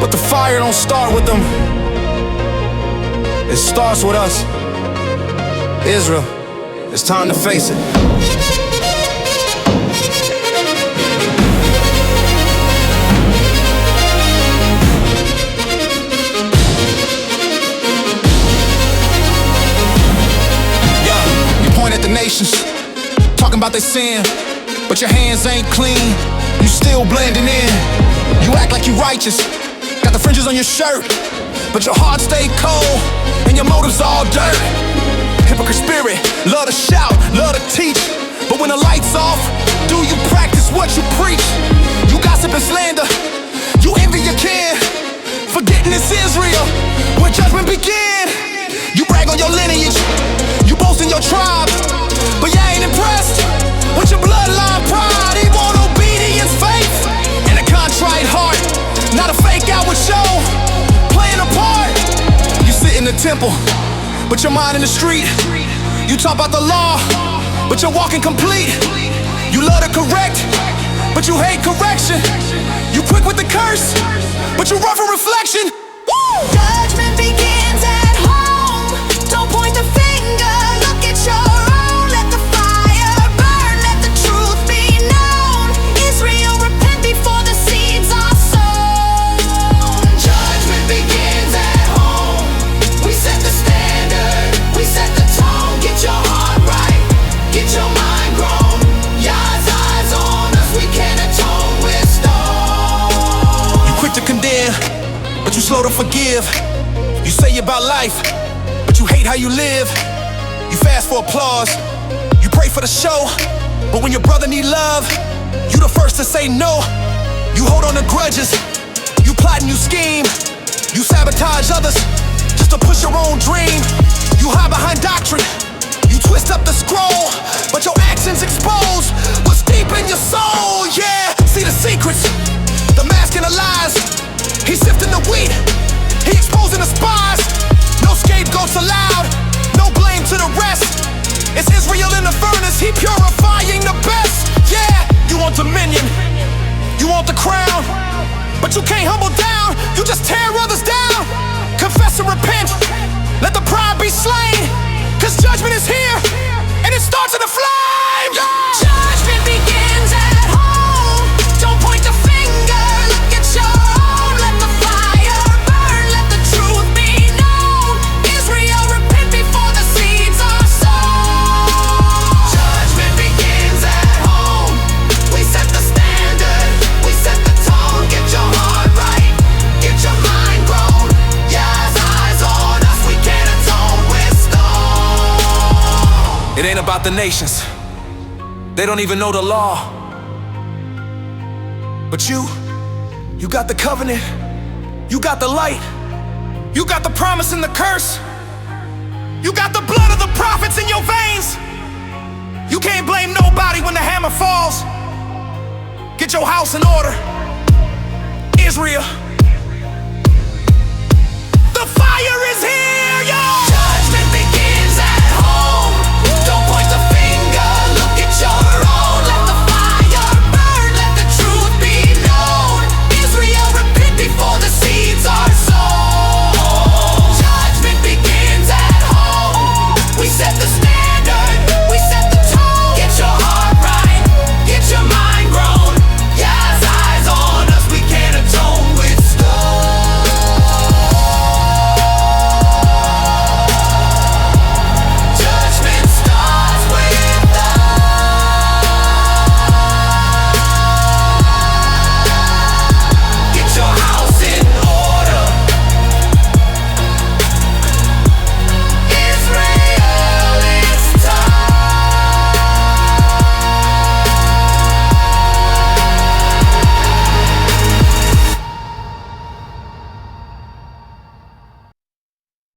but the fire don't start with them. It starts with us. Israel, it's time to face it. Nations talking about their sin, but your hands ain't clean. You still blending in. You act like you righteous, got the fringes on your shirt, but your heart stay cold and your motives all dirt. Hypocrite spirit, love to shout, love to teach, but when the lights off, do you practice what you preach? You gossip and slander, you envy your kin, forgetting it's Israel where judgment began. You brag on your lineage, you boast in your tribe, but you ain't impressed with your bloodline pride. He want obedience, faith, and a contrite heart, not a fake outward show, playing a part. You sit in the temple, but your mind in the street. You talk about the law, but you're walking complete. You love to correct, but you hate correction. You quick with the curse, but you run from reflection. Woo! Judgment begins at home. Don't point the finger, look at your own. Let the fire burn, let the truth be known. Israel, repent before the seeds are sown. Judgment begins at home. We set the standard, we set the tone. Get your heart right, get your mind grown. Yah's eyes on us, we can atone with stone. You quick to condemn, but you slow to forgive. You say about life, but you hate how you live. You fast for applause, you pray for the show, but when your brother need love, you the first to say no. You hold on to grudges, you plot and you scheme. You sabotage others just to push your own dream. You hide behind doctrine, you twist up the scroll, but your actions expose what's deep in your soul. Yeah, see the secrets, the mask and the lies. He's sifting the wheat, he exposing the spies. No scapegoats allowed, no blame to the rest. It's Israel in the furnace, he pure It ain't about the nations. They don't even know the law. But you got the covenant. You got the light. You got the promise and the curse. You got the blood of the prophets in your veins. You can't blame nobody when the hammer falls. Get your house in order, Israel. The fire is here.